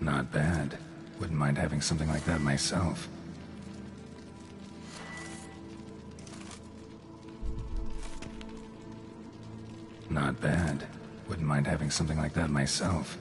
Not bad. Wouldn't mind having something like that myself. Not bad. Wouldn't mind having something like that myself.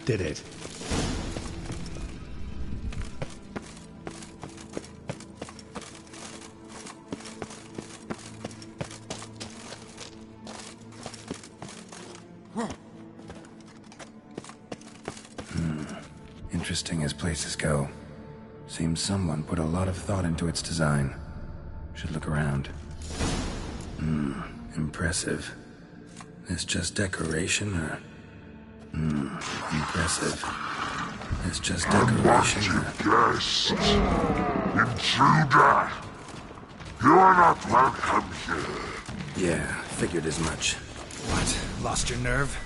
did it. Interesting as places go. Seems someone put a lot of thought into its design. Should look around. Impressive. This just decoration, or... impressive. It's just decoration, or... Guest! Intruder! You are not welcome here. Yeah, figured as much. What? Lost your nerve?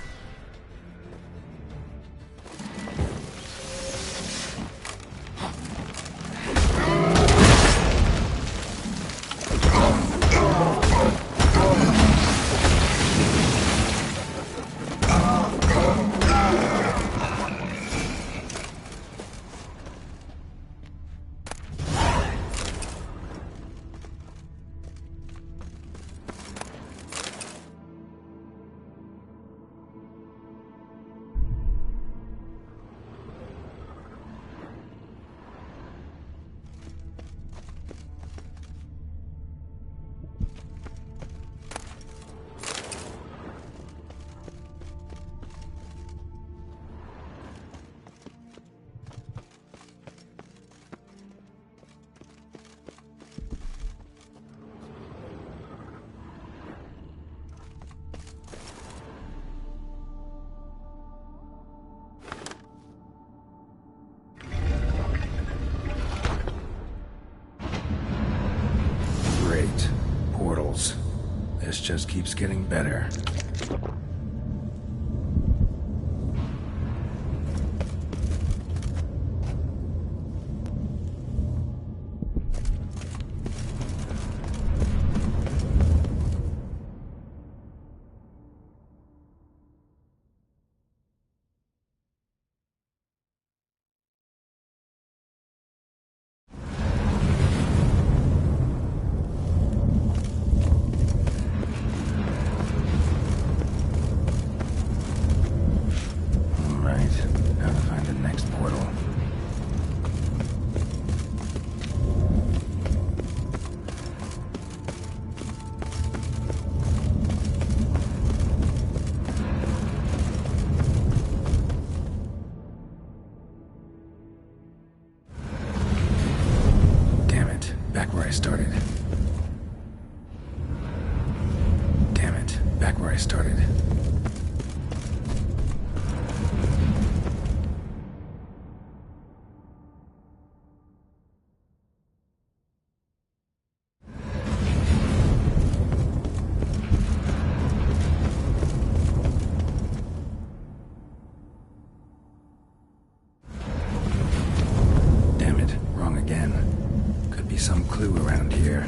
Portals. This just keeps getting better. Started. Damn it, back where I started. Damn it, wrong again. Could be some clue around here.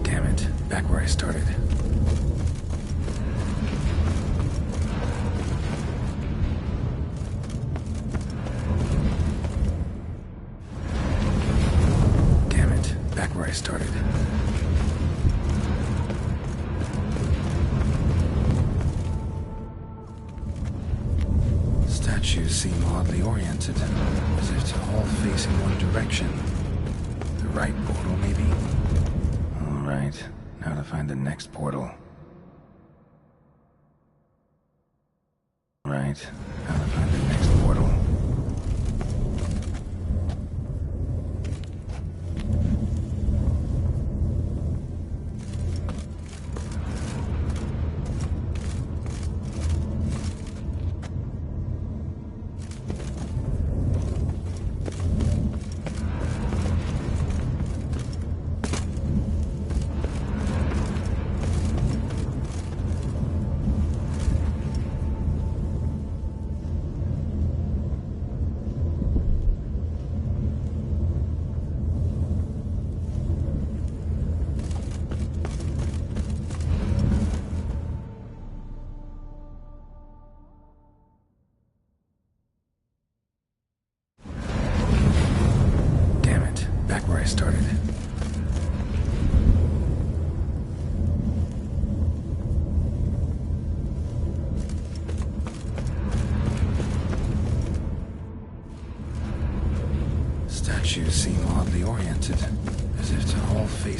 Damn it, back where I started. Damn it, back where I started. Statues seem oddly oriented, as if to all face in one direction. The right portal, maybe? Alright, now to find the next portal. Right, now to find the next portal.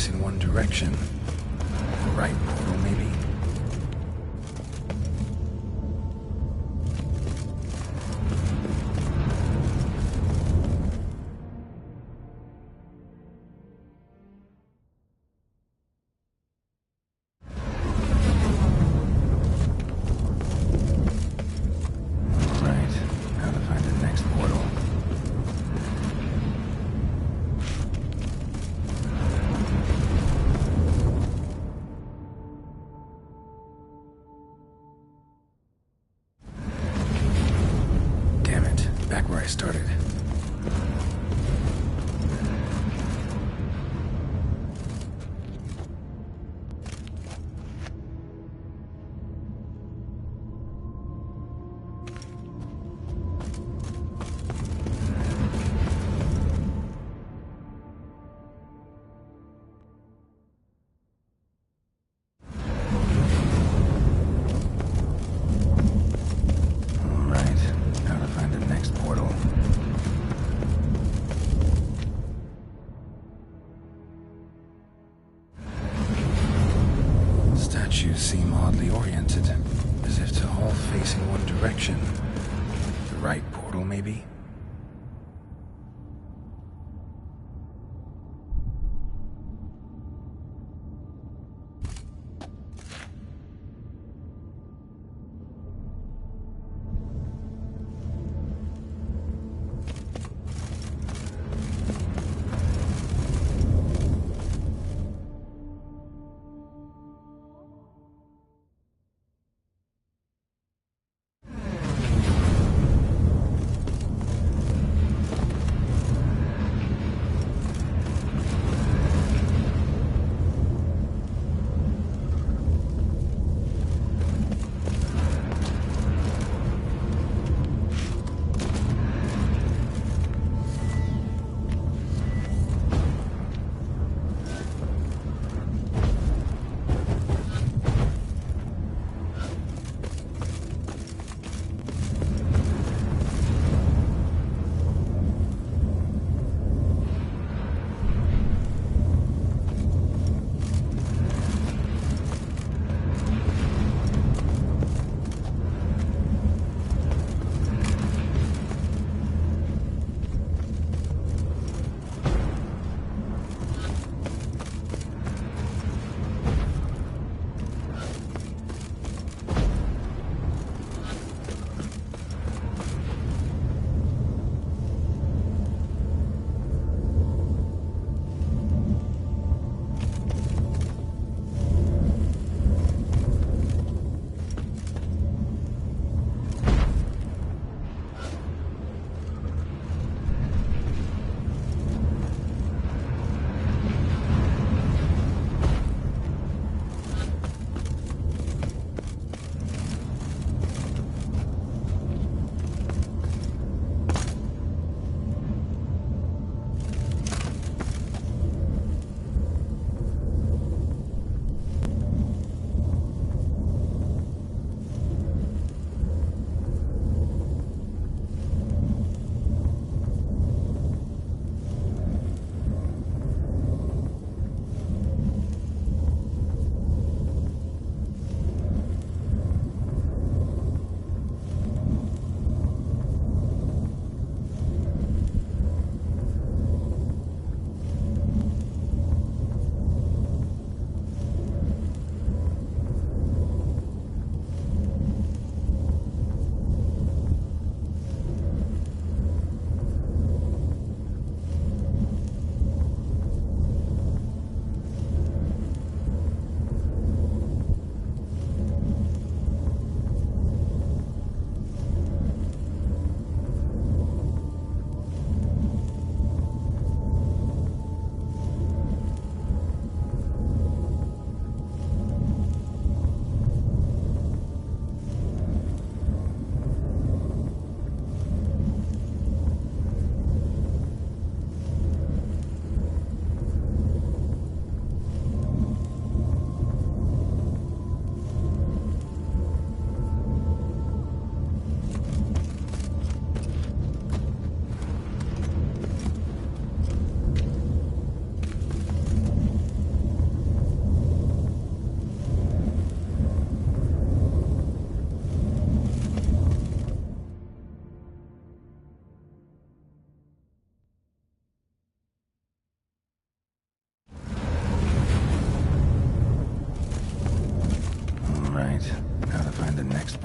face in one direction. The right portal, maybe? Back where I started. Statues seem oddly oriented, as if to all face in one direction. The right portal, maybe?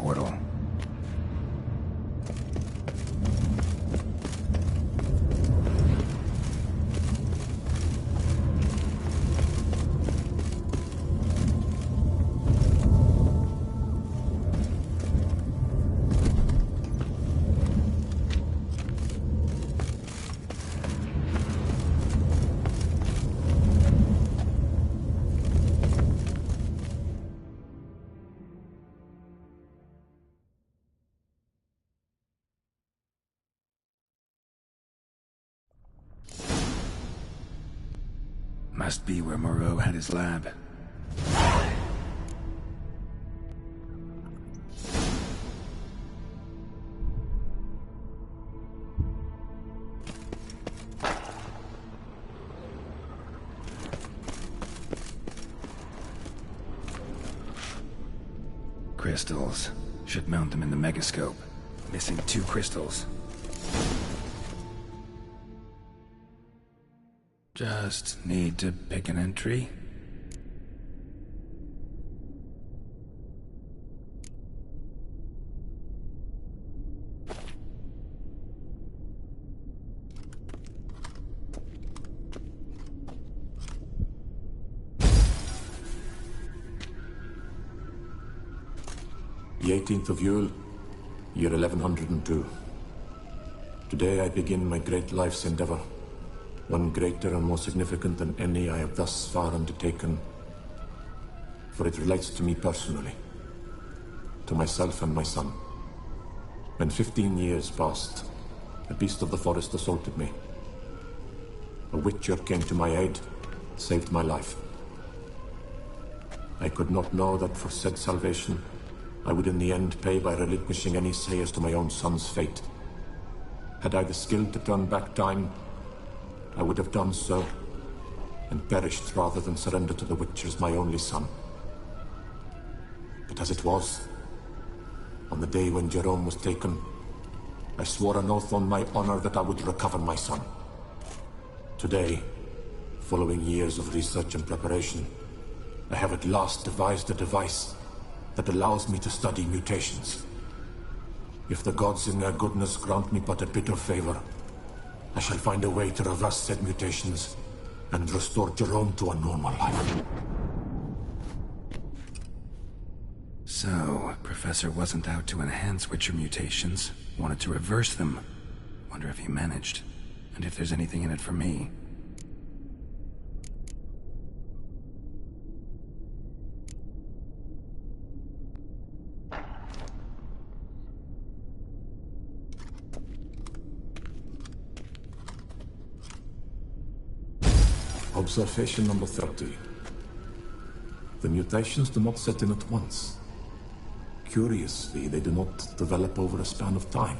portal. Must be where Moreau had his lab. Crystals. Should mount them in the megascope. Missing 2 crystals. Just need to pick an entry. The 18th of Yule, year 1102. Today I begin my great life's endeavor. One greater and more significant than any I have thus far undertaken, for it relates to me personally, to myself and my son. When 15 years passed, a beast of the forest assaulted me. A witcher came to my aid, saved my life. I could not know that for said salvation, I would in the end pay by relinquishing any say as to my own son's fate. Had I the skill to turn back time, I would have done so, and perished rather than surrender to the Witchers my only son. But as it was, on the day when Jerome was taken, I swore an oath on my honor that I would recover my son. Today, following years of research and preparation, I have at last devised a device that allows me to study mutations. If the gods in their goodness grant me but a bit of favor, I shall find a way to reverse said mutations and restore Jerome to a normal life. So, Professor wasn't out to enhance Witcher mutations, wanted to reverse them. Wonder if he managed, and if there's anything in it for me. Observation number 30. The mutations do not set in at once. Curiously, they do not develop over a span of time.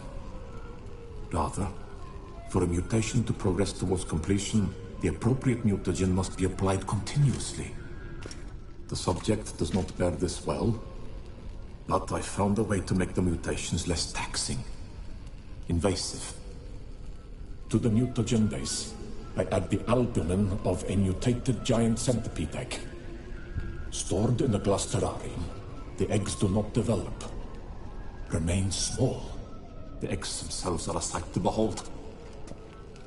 Rather, for a mutation to progress towards completion, the appropriate mutagen must be applied continuously. The subject does not bear this well, but I found a way to make the mutations less taxing, invasive. To the mutagen base, I add the albumin of a mutated giant centipede egg. Stored in a glass terrarium, the eggs do not develop, remain small. The eggs themselves are a sight to behold.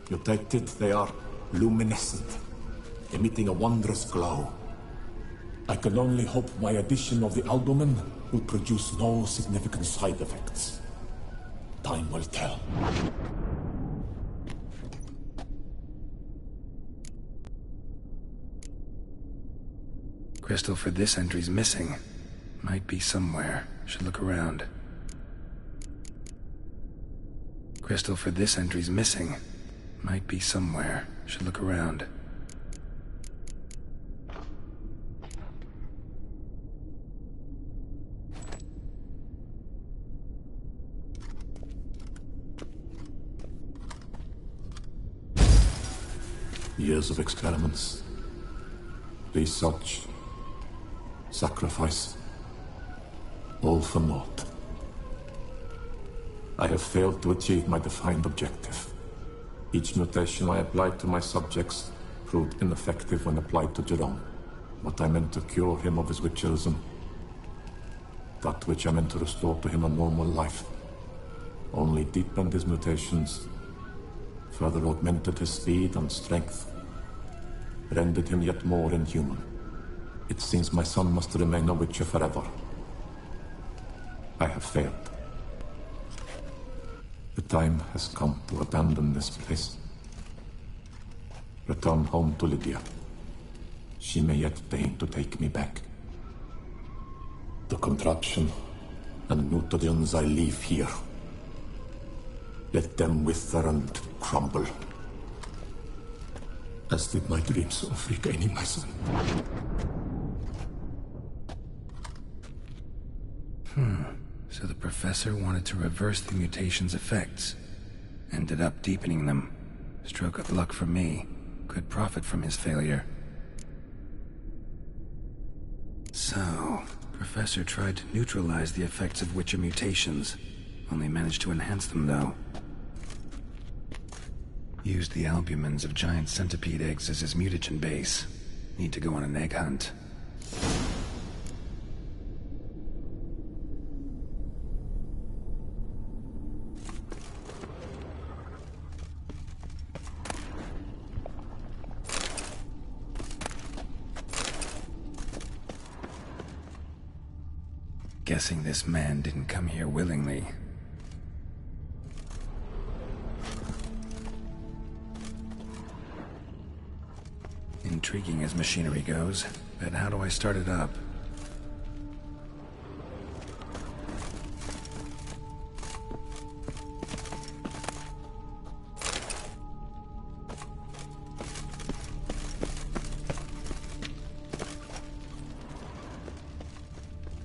Mutated, they are luminescent, emitting a wondrous glow. I can only hope my addition of the albumin will produce no significant side effects. Time will tell. Crystal for this entry's missing. Might be somewhere. Should look around. Crystal for this entry's missing. Might be somewhere. Should look around. Years of experiments, research, sacrifice, all for naught. I have failed to achieve my defined objective. Each mutation I applied to my subjects proved ineffective when applied to Jerome. What I meant to cure him of his witcherism that which I meant to restore to him a normal life only deepened his mutations, further augmented his speed and strength, rendered him yet more inhuman. It seems my son must remain a Witcher forever. I have failed. The time has come to abandon this place. Return home to Lydia. She may yet deign to take me back. The contraption and mutagens I leave here. Let them wither and crumble. As did my dreams of regaining my son. So the professor wanted to reverse the mutation's effects. Ended up deepening them. Stroke of luck for me. Could profit from his failure. So, Professor tried to neutralize the effects of Witcher mutations. Only managed to enhance them, though. Used the albumins of giant centipede eggs as his mutagen base. Need to go on an egg hunt. Guessing this man didn't come here willingly. Intriguing as machinery goes, but how do I start it up?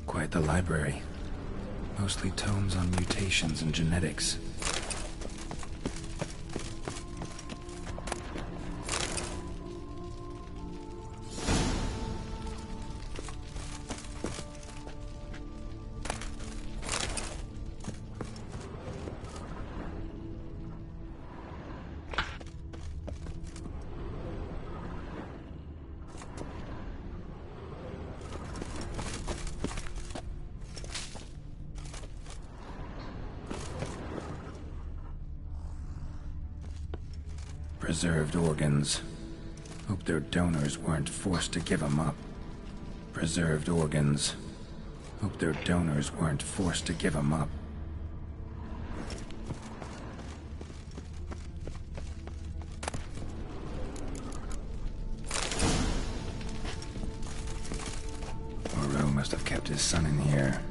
Quite the library. Mostly tomes on mutations and genetics. Preserved organs. Hope their donors weren't forced to give them up. Preserved organs. Hope their donors weren't forced to give them up. Moreau must have kept his son in here.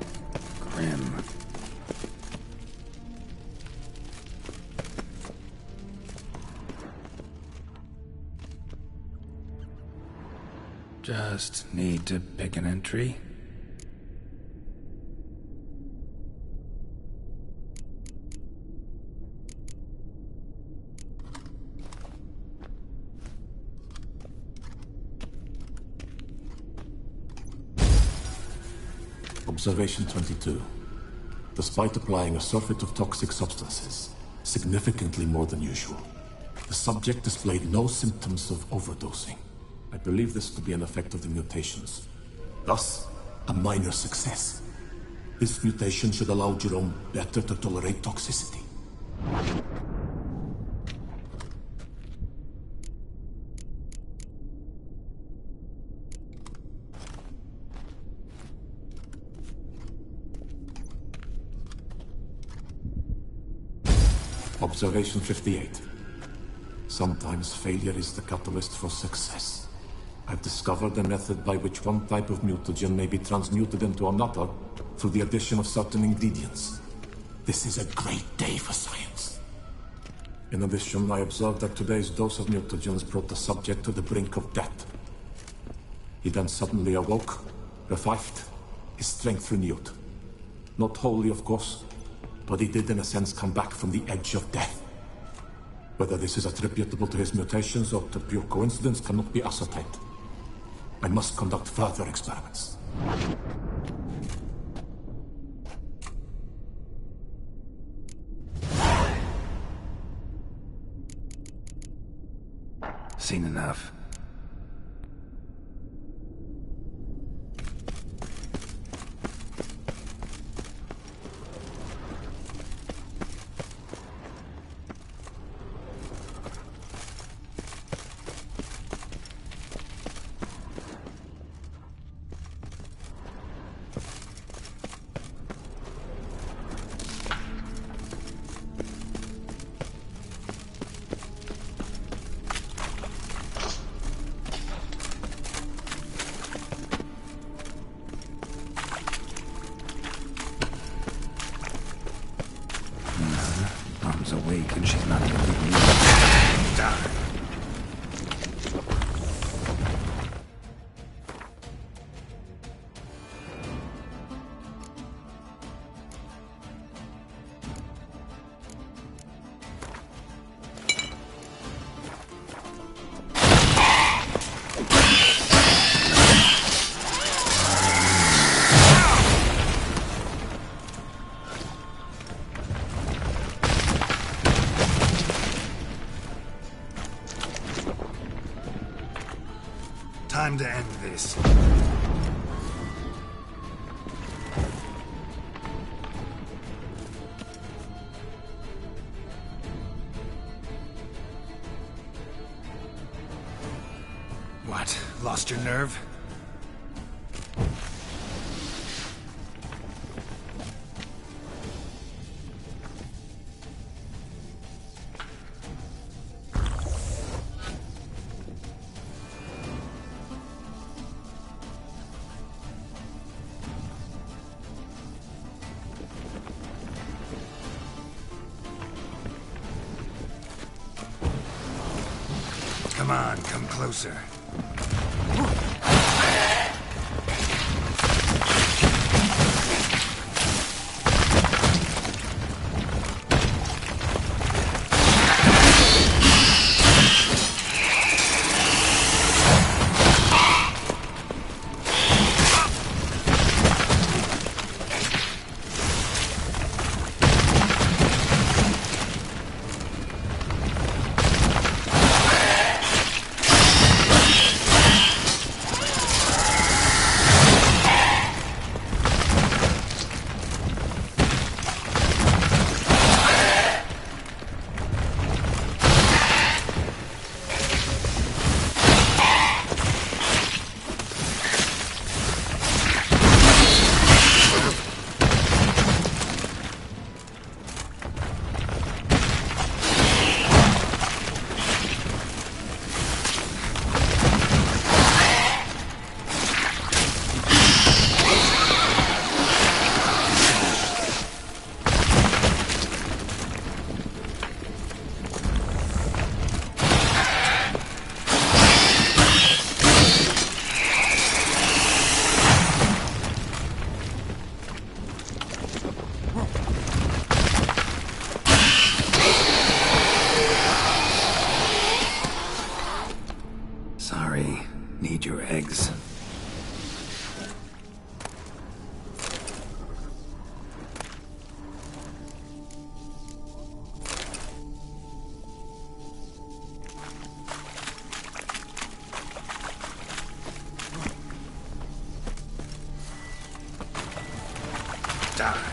Grim. Just need to pick an entry. Observation 22. Despite applying a surfeit of toxic substances, significantly more than usual, the subject displayed no symptoms of overdosing. I believe this to be an effect of the mutations. Thus, a minor success. This mutation should allow Jerome better to tolerate toxicity. Observation 58. Sometimes failure is the catalyst for success. I've discovered a method by which one type of mutagen may be transmuted into another through the addition of certain ingredients. This is a great day for science. In addition, I observed that today's dose of mutagens brought the subject to the brink of death. He then suddenly awoke, revived, his strength renewed. Not wholly, of course, but he did in a sense come back from the edge of death. Whether this is attributable to his mutations or to pure coincidence cannot be ascertained. I must conduct further experiments. Seen enough. awake and she's not in a good mood. Die. Time to end this. What? Lost your nerve? Come on, come closer. Sorry, need your eggs. Die.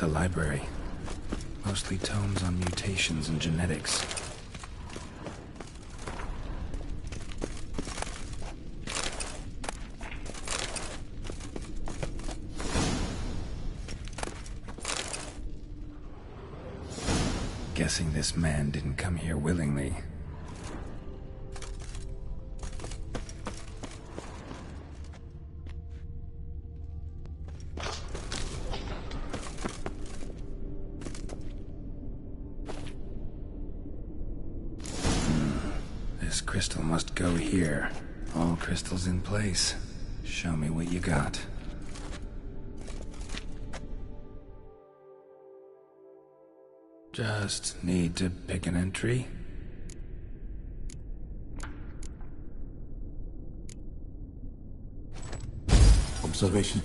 the library. Mostly tomes on mutations and genetics. Guessing this man didn't come here willingly. This crystal must go here. All crystals in place. Show me what you got. Just need to pick an entry. Observation.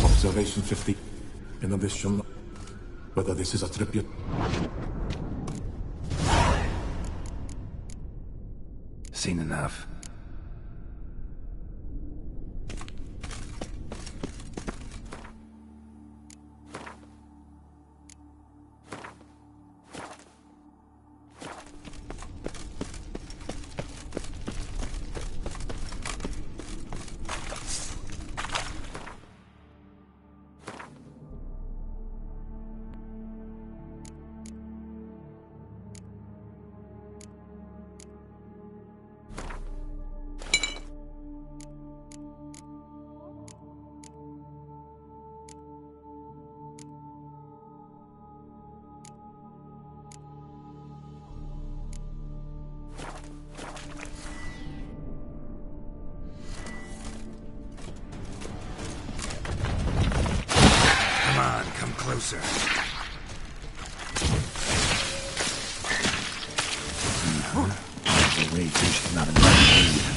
Observation 50. In addition, whether this is a tribute. Seen enough. Closer. The way fish not enough.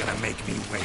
gonna make me wait.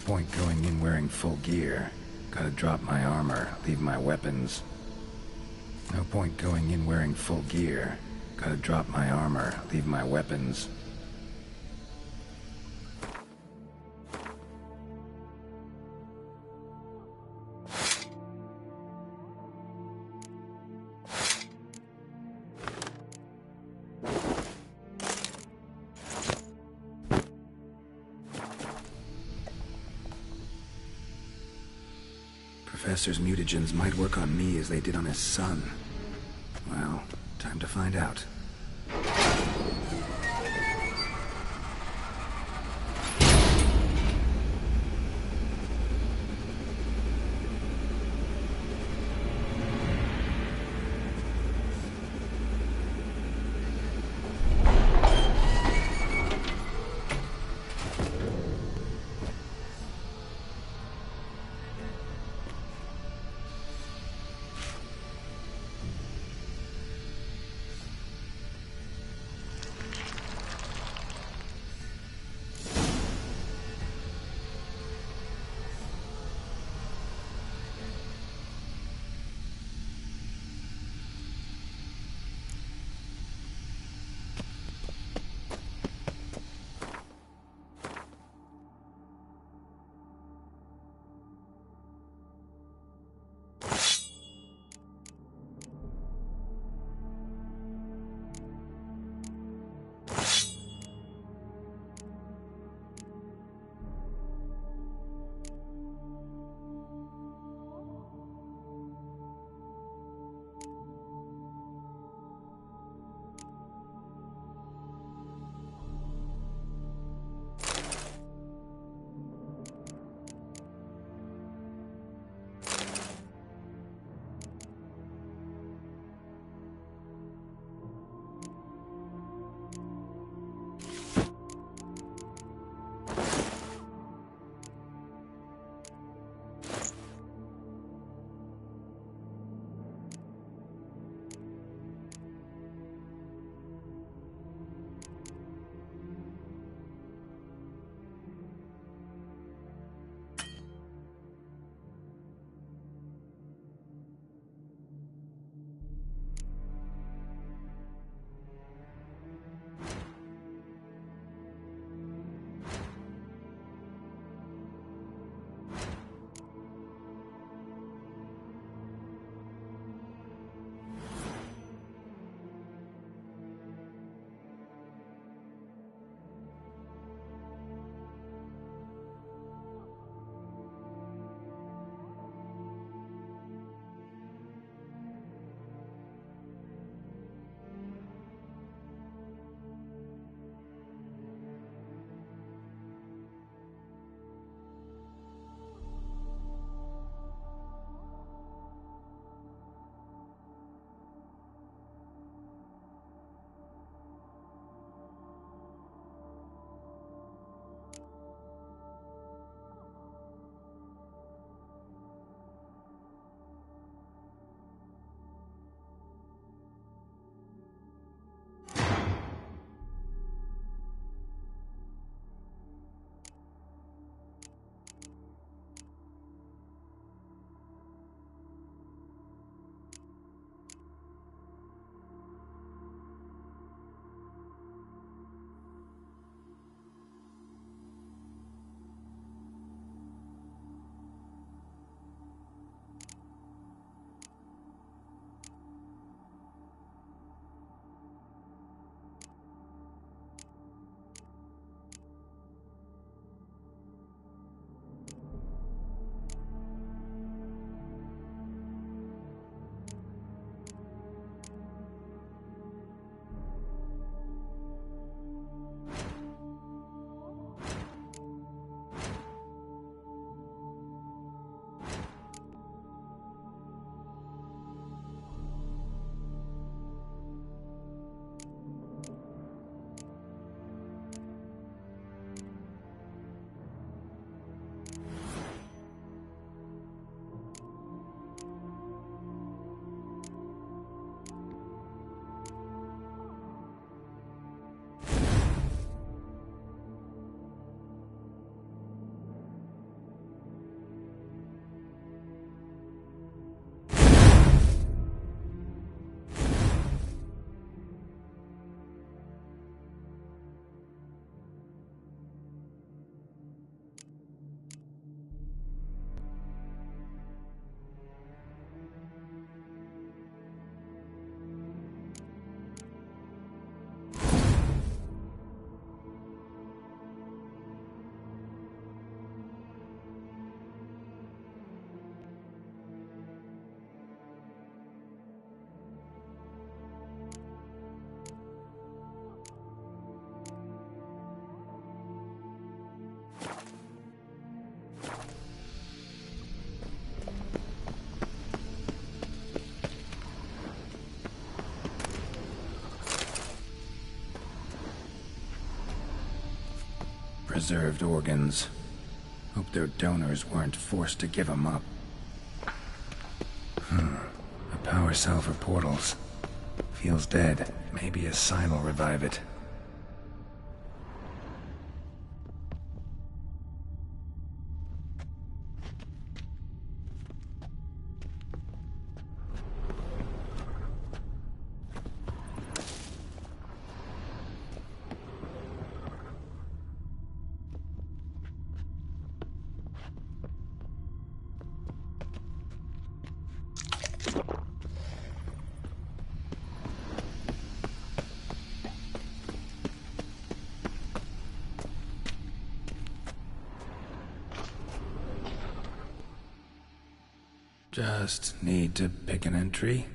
Point going in wearing full gear. Gotta drop my armor, leave my weapons. No point going in wearing full gear. Gotta drop my armor, leave my weapons. Professor's mutagens might work on me as they did on his son. Well, time to find out. preserved organs. Hope their donors weren't forced to give them up. A power cell for portals. Feels dead. Maybe a sign will revive it. Just need to pick an entry.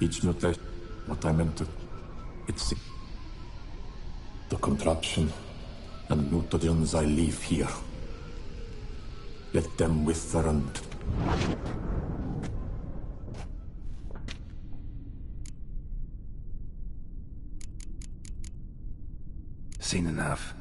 Each mutation, what I meant to... It's... the contraption and mutagens I leave here. Let them wither and... Seen enough.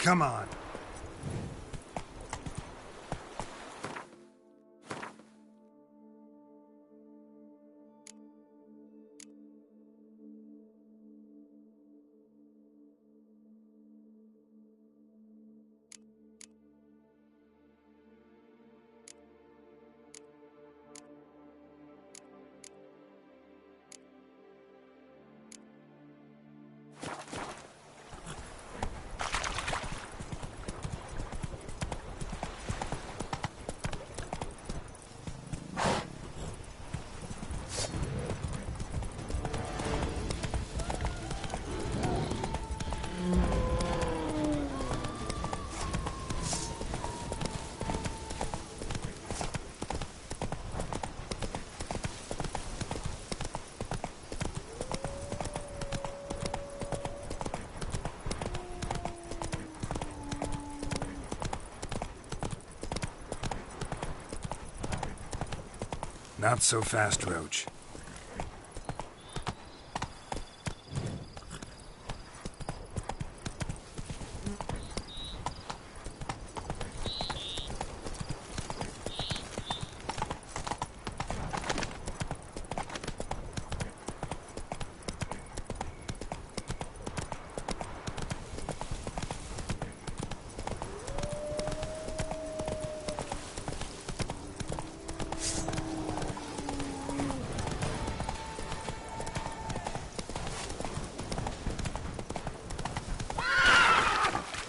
Come on. Not so fast, Roach.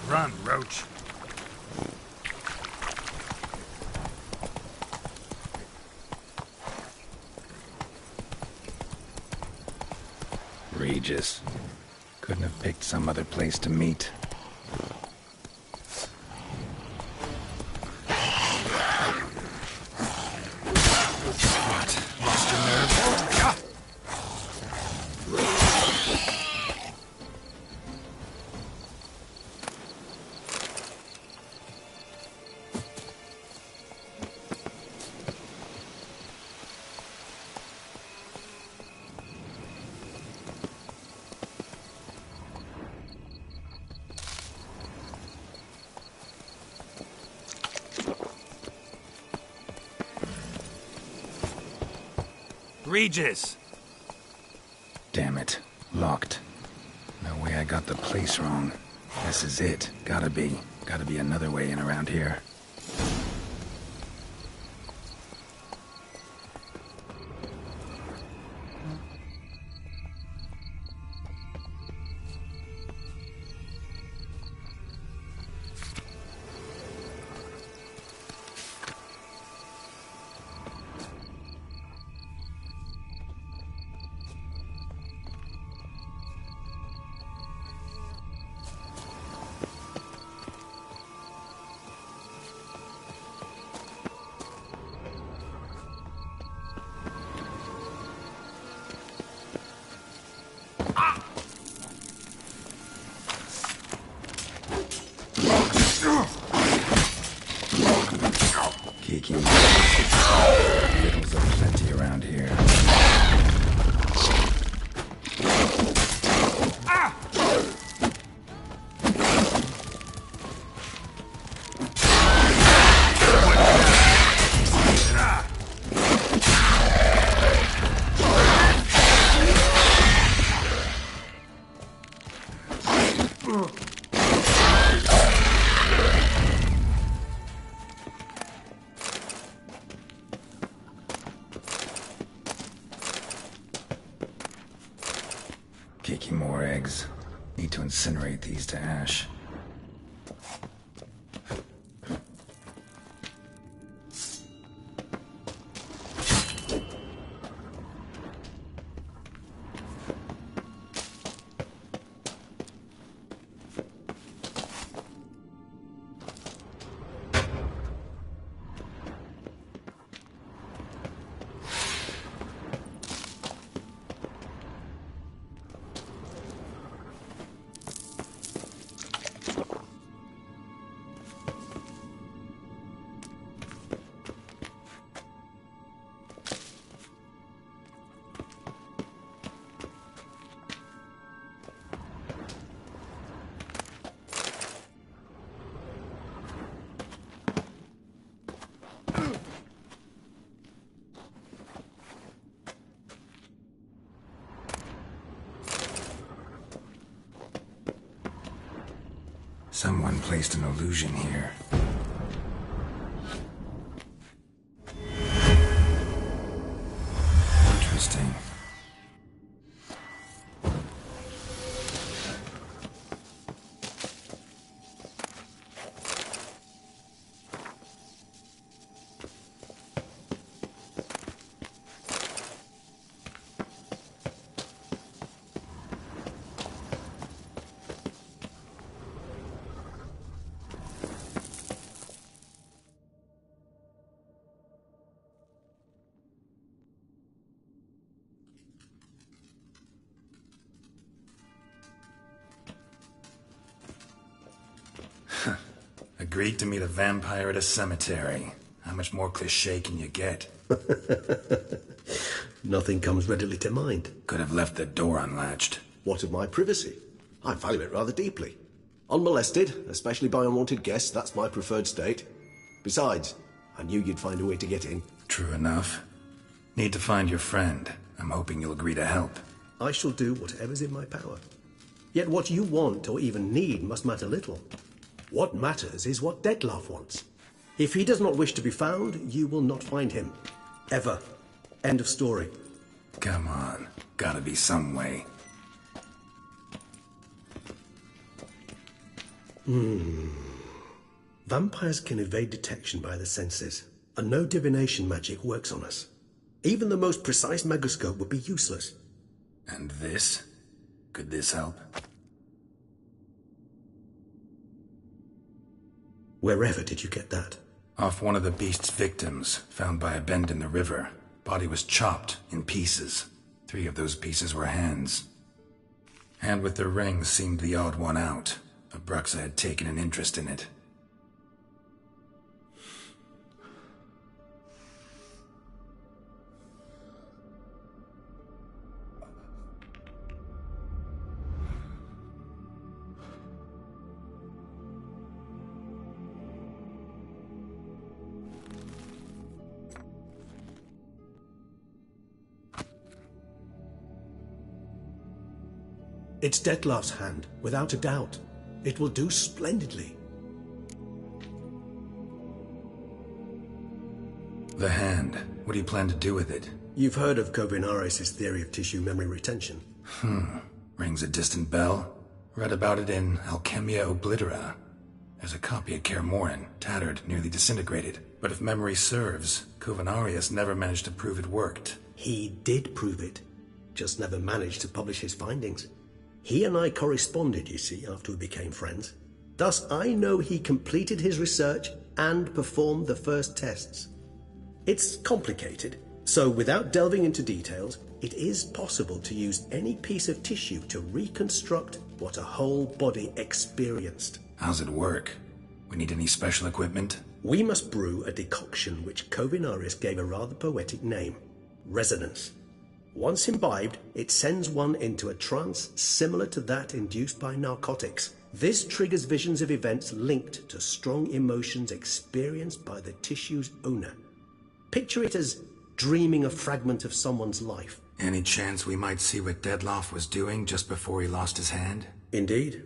Run, Roach. Regis. Couldn't have picked some other place to meet. What? Lost your nerve? Yeah. Regis! Damn it. Locked. No way I got the place wrong. This is it. Gotta be. Gotta be another way in around here. Kiki. Riddles are plenty around here. Kiki, more eggs. Need to incinerate these to ash. Someone placed an illusion here. Interesting. Agreed to meet a vampire at a cemetery. How much more cliché can you get? Nothing comes readily to mind. Could have left the door unlatched. What of my privacy? I value it rather deeply. Unmolested, especially by unwanted guests, that's my preferred state. Besides, I knew you'd find a way to get in. True enough. Need to find your friend. I'm hoping you'll agree to help. I shall do whatever's in my power. Yet what you want or even need must matter little. What matters is what Detlef wants. If he does not wish to be found, you will not find him. Ever. End of story. Come on. Gotta be some way. Vampires can evade detection by the senses, and no divination magic works on us. Even the most precise megoscope would be useless. And this? Could this help? Wherever did you get that? Off one of the beast's victims, found by a bend in the river. Body was chopped in pieces. 3 of those pieces were hands. Hand with the ring seemed the odd one out. Abruxa had taken an interest in it. It's Detlef's hand, without a doubt. It will do splendidly. The hand. What do you plan to do with it? You've heard of Kovinaris' theory of tissue memory retention. Rings a distant bell. Read about it in Alchemia Oblitera. There's a copy at Kaer Morhen, tattered, nearly disintegrated. But if memory serves, Kovinaris never managed to prove it worked. He did prove it, just never managed to publish his findings. He and I corresponded, you see, after we became friends. Thus, I know he completed his research and performed the first tests. It's complicated, so without delving into details, it is possible to use any piece of tissue to reconstruct what a whole body experienced. How's it work? We need any special equipment? We must brew a decoction which Kovinaris gave a rather poetic name: resonance. Once imbibed, it sends one into a trance similar to that induced by narcotics. This triggers visions of events linked to strong emotions experienced by the tissue's owner. Picture it as dreaming a fragment of someone's life. Any chance we might see what Detlef was doing just before he lost his hand? Indeed.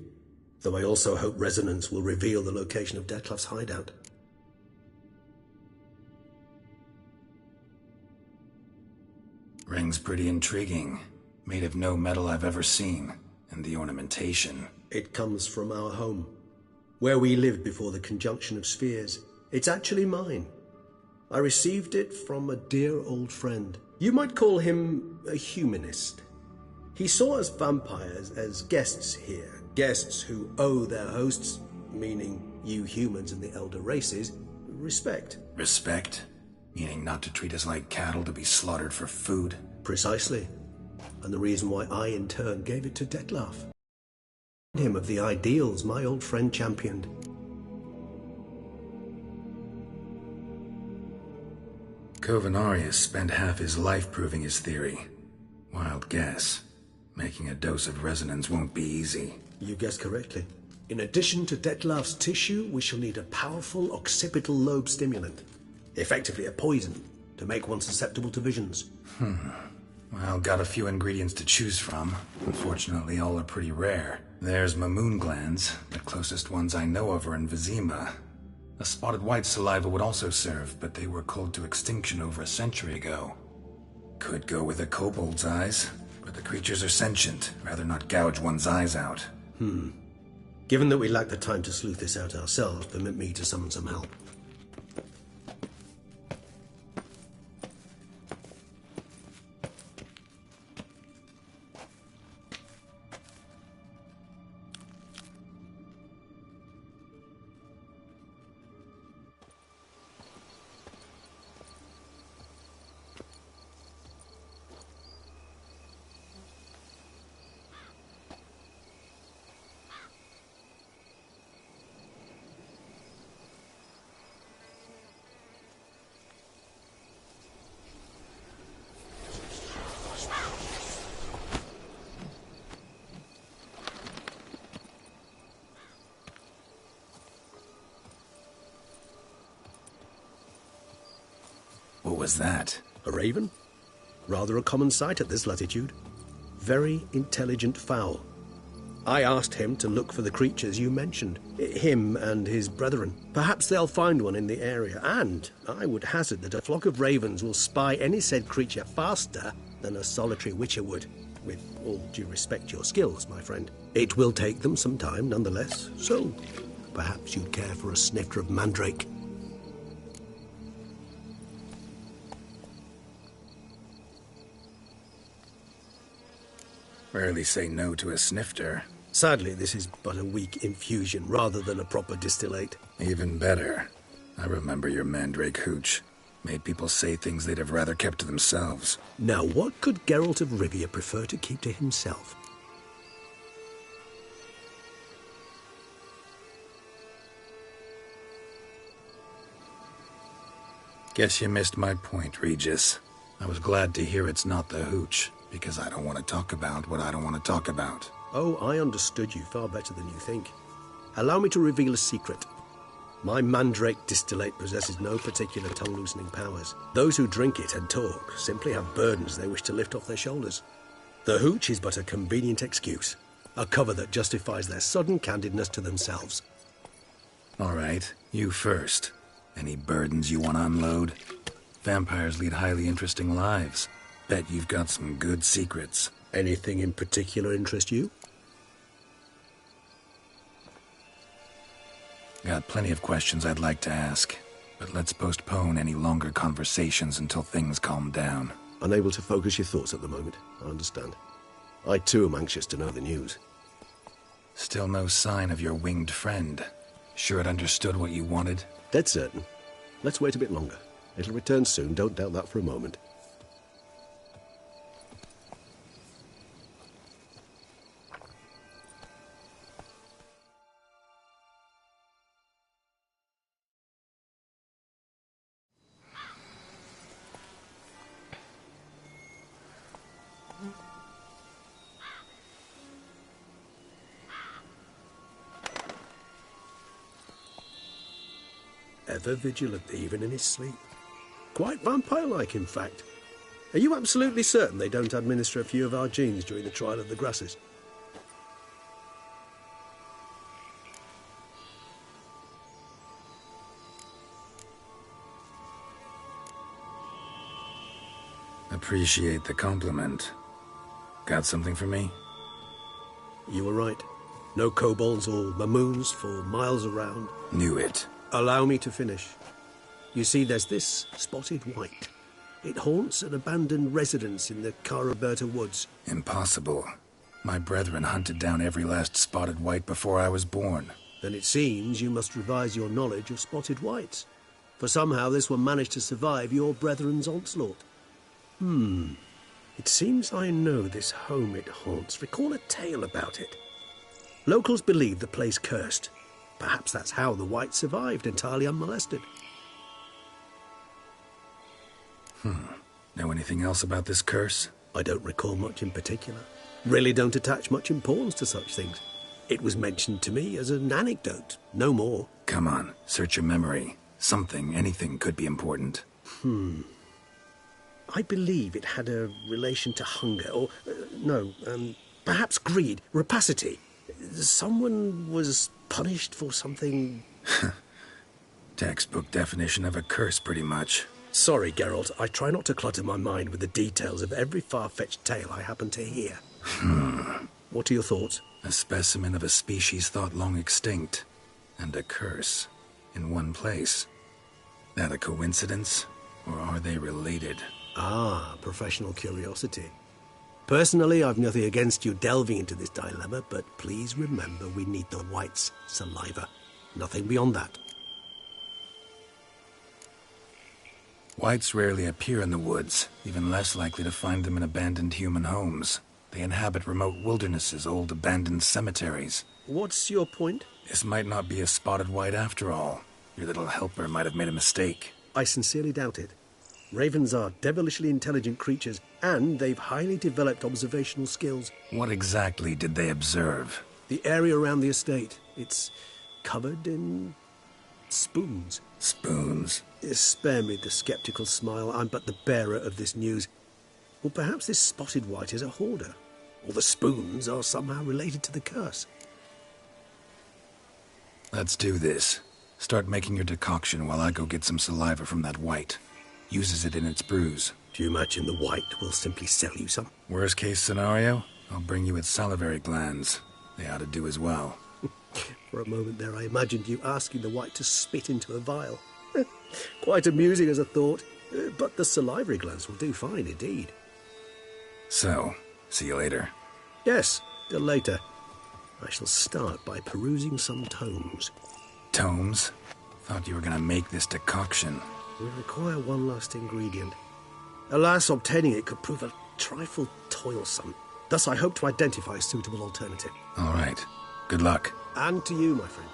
Though I also hope resonance will reveal the location of Detlef's hideout. Ring's pretty intriguing. Made of no metal I've ever seen. And the ornamentation. It comes from our home, where we lived before the conjunction of spheres. It's actually mine. I received it from a dear old friend. You might call him a humanist. He saw us vampires as guests here, guests who owe their hosts, meaning you humans and the elder races, respect. Respect? Meaning not to treat us like cattle to be slaughtered for food? Precisely. And the reason why I, in turn, gave it to Detlef. Him of the ideals my old friend championed. Kovinaris spent half his life proving his theory. Wild guess. Making a dose of resonance won't be easy. You guessed correctly. In addition to Detlef's tissue, we shall need a powerful occipital lobe stimulant. Effectively a poison, to make one susceptible to visions. Well, got a few ingredients to choose from. Unfortunately, all are pretty rare. There's Mamoon glands. The closest ones I know of are in Vizima. A spotted white saliva would also serve, but they were culled to extinction over a century ago. Could go with a kobold's eyes, but the creatures are sentient. Rather not gouge one's eyes out. Given that we lack the time to sleuth this out ourselves, permit me to summon some help. What was that? A raven? Rather a common sight at this latitude. Very intelligent fowl. I asked him to look for the creatures you mentioned. Him and his brethren. Perhaps they'll find one in the area, and I would hazard that a flock of ravens will spy any said creature faster than a solitary witcher would. With all due respect to your skills, my friend. It will take them some time, nonetheless, so perhaps you'd care for a snifter of mandrake. Rarely say no to a snifter. Sadly, this is but a weak infusion rather than a proper distillate. Even better. I remember your mandrake hooch. Made people say things they'd have rather kept to themselves. Now, what could Geralt of Rivia prefer to keep to himself? Guess you missed my point, Regis. I was glad to hear it's not the hooch, because I don't want to talk about what I don't want to talk about. Oh, I understood you far better than you think. Allow me to reveal a secret. My mandrake distillate possesses no particular tongue-loosening powers. Those who drink it and talk simply have burdens they wish to lift off their shoulders. The hooch is but a convenient excuse, a cover that justifies their sudden candidness to themselves. All right, you first. Any burdens you want to unload? Vampires lead highly interesting lives. Bet you've got some good secrets. Anything in particular interest you? Got plenty of questions I'd like to ask, but let's postpone any longer conversations until things calm down. Unable to focus your thoughts at the moment, I understand. I too am anxious to know the news. Still no sign of your winged friend. Sure it understood what you wanted? Dead certain. Let's wait a bit longer. It'll return soon, don't doubt that for a moment. Ever vigilant, even in his sleep. Quite vampire-like, in fact. Are you absolutely certain they don't administer a few of our genes during the trial of the grasses? Appreciate the compliment. Got something for me? You were right. No kobolds or mamoons for miles around. Knew it. Allow me to finish. You see, there's this spotted white. It haunts an abandoned residence in the Caraberta woods. Impossible. My brethren hunted down every last spotted white before I was born. Then it seems you must revise your knowledge of spotted whites. For somehow this one managed to survive your brethren's onslaught. It seems I know this home it haunts. Recall a tale about it. Locals believe the place cursed. Perhaps that's how the white survived, entirely unmolested. Know anything else about this curse? I don't recall much in particular. Really don't attach much importance to such things. It was mentioned to me as an anecdote, no more. Come on, search your memory. Something, anything could be important. I believe it had a relation to hunger, or, perhaps greed, rapacity. Someone was punished for something... Textbook definition of a curse, pretty much. Sorry, Geralt. I try not to clutter my mind with the details of every far-fetched tale I happen to hear. What are your thoughts? A specimen of a species thought long extinct, and a curse, in one place. That a coincidence, or are they related? Ah, professional curiosity. Personally, I've nothing against you delving into this dilemma, but please remember we need the White's saliva. Nothing beyond that. Whites rarely appear in the woods, even less likely to find them in abandoned human homes. They inhabit remote wildernesses, old abandoned cemeteries. What's your point? This might not be a spotted white after all. Your little helper might have made a mistake. I sincerely doubt it. Ravens are devilishly intelligent creatures, and they've highly developed observational skills. What exactly did they observe? The area around the estate. It's covered in... spoons. Spoons? Spare me the skeptical smile. I'm but the bearer of this news. Or perhaps this spotted white is a hoarder. Or the spoons are somehow related to the curse. Let's do this. Start making your decoction while I go get some saliva from that white. Uses it in its brews. Do you imagine the white will simply sell you some? Worst case scenario, I'll bring you its salivary glands. They ought to do as well. For a moment there, I imagined you asking the white to spit into a vial. Quite amusing as a thought, but the salivary glands will do fine indeed. So, see you later. Yes, till later. I shall start by perusing some tomes. Tomes? Thought you were gonna make this decoction. We require one last ingredient. Alas, obtaining it could prove a trifle toilsome. Thus, I hope to identify a suitable alternative. All right. Good luck. And to you, my friend.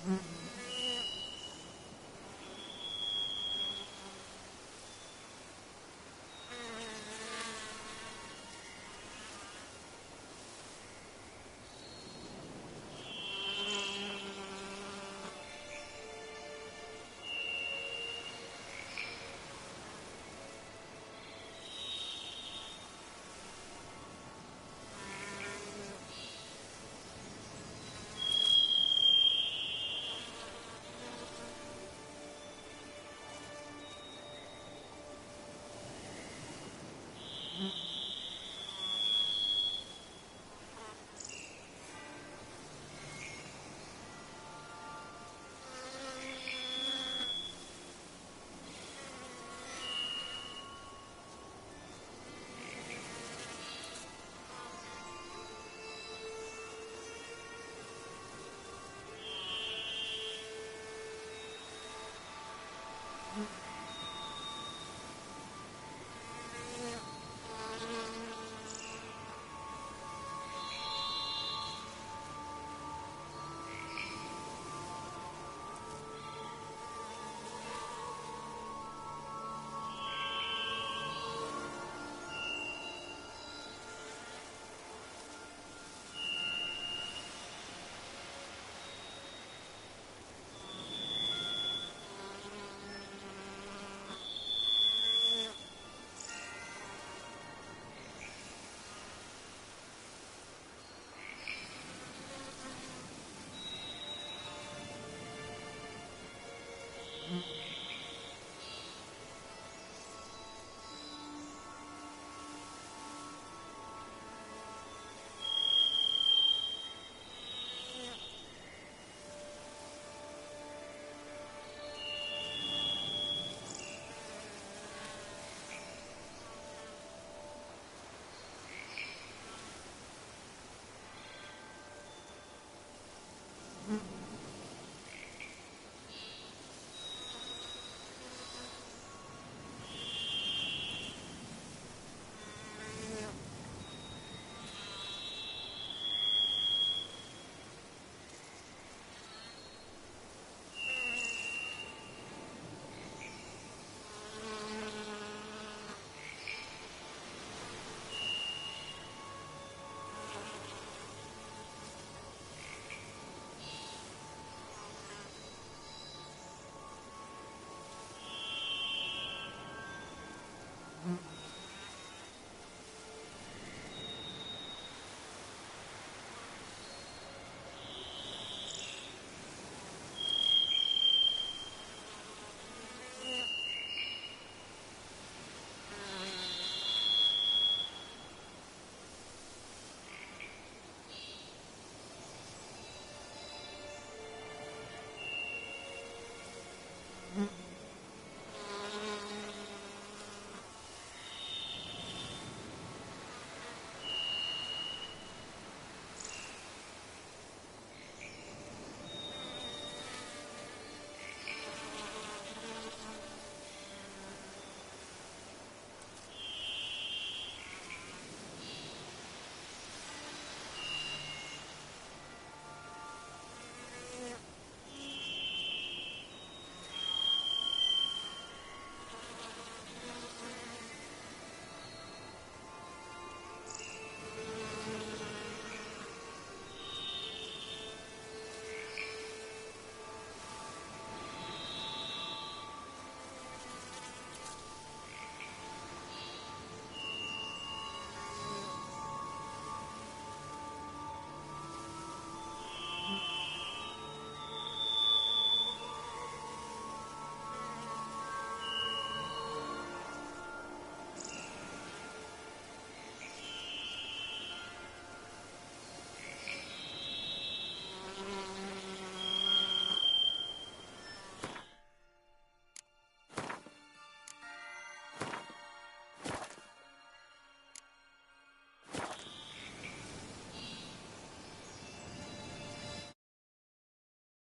Mm.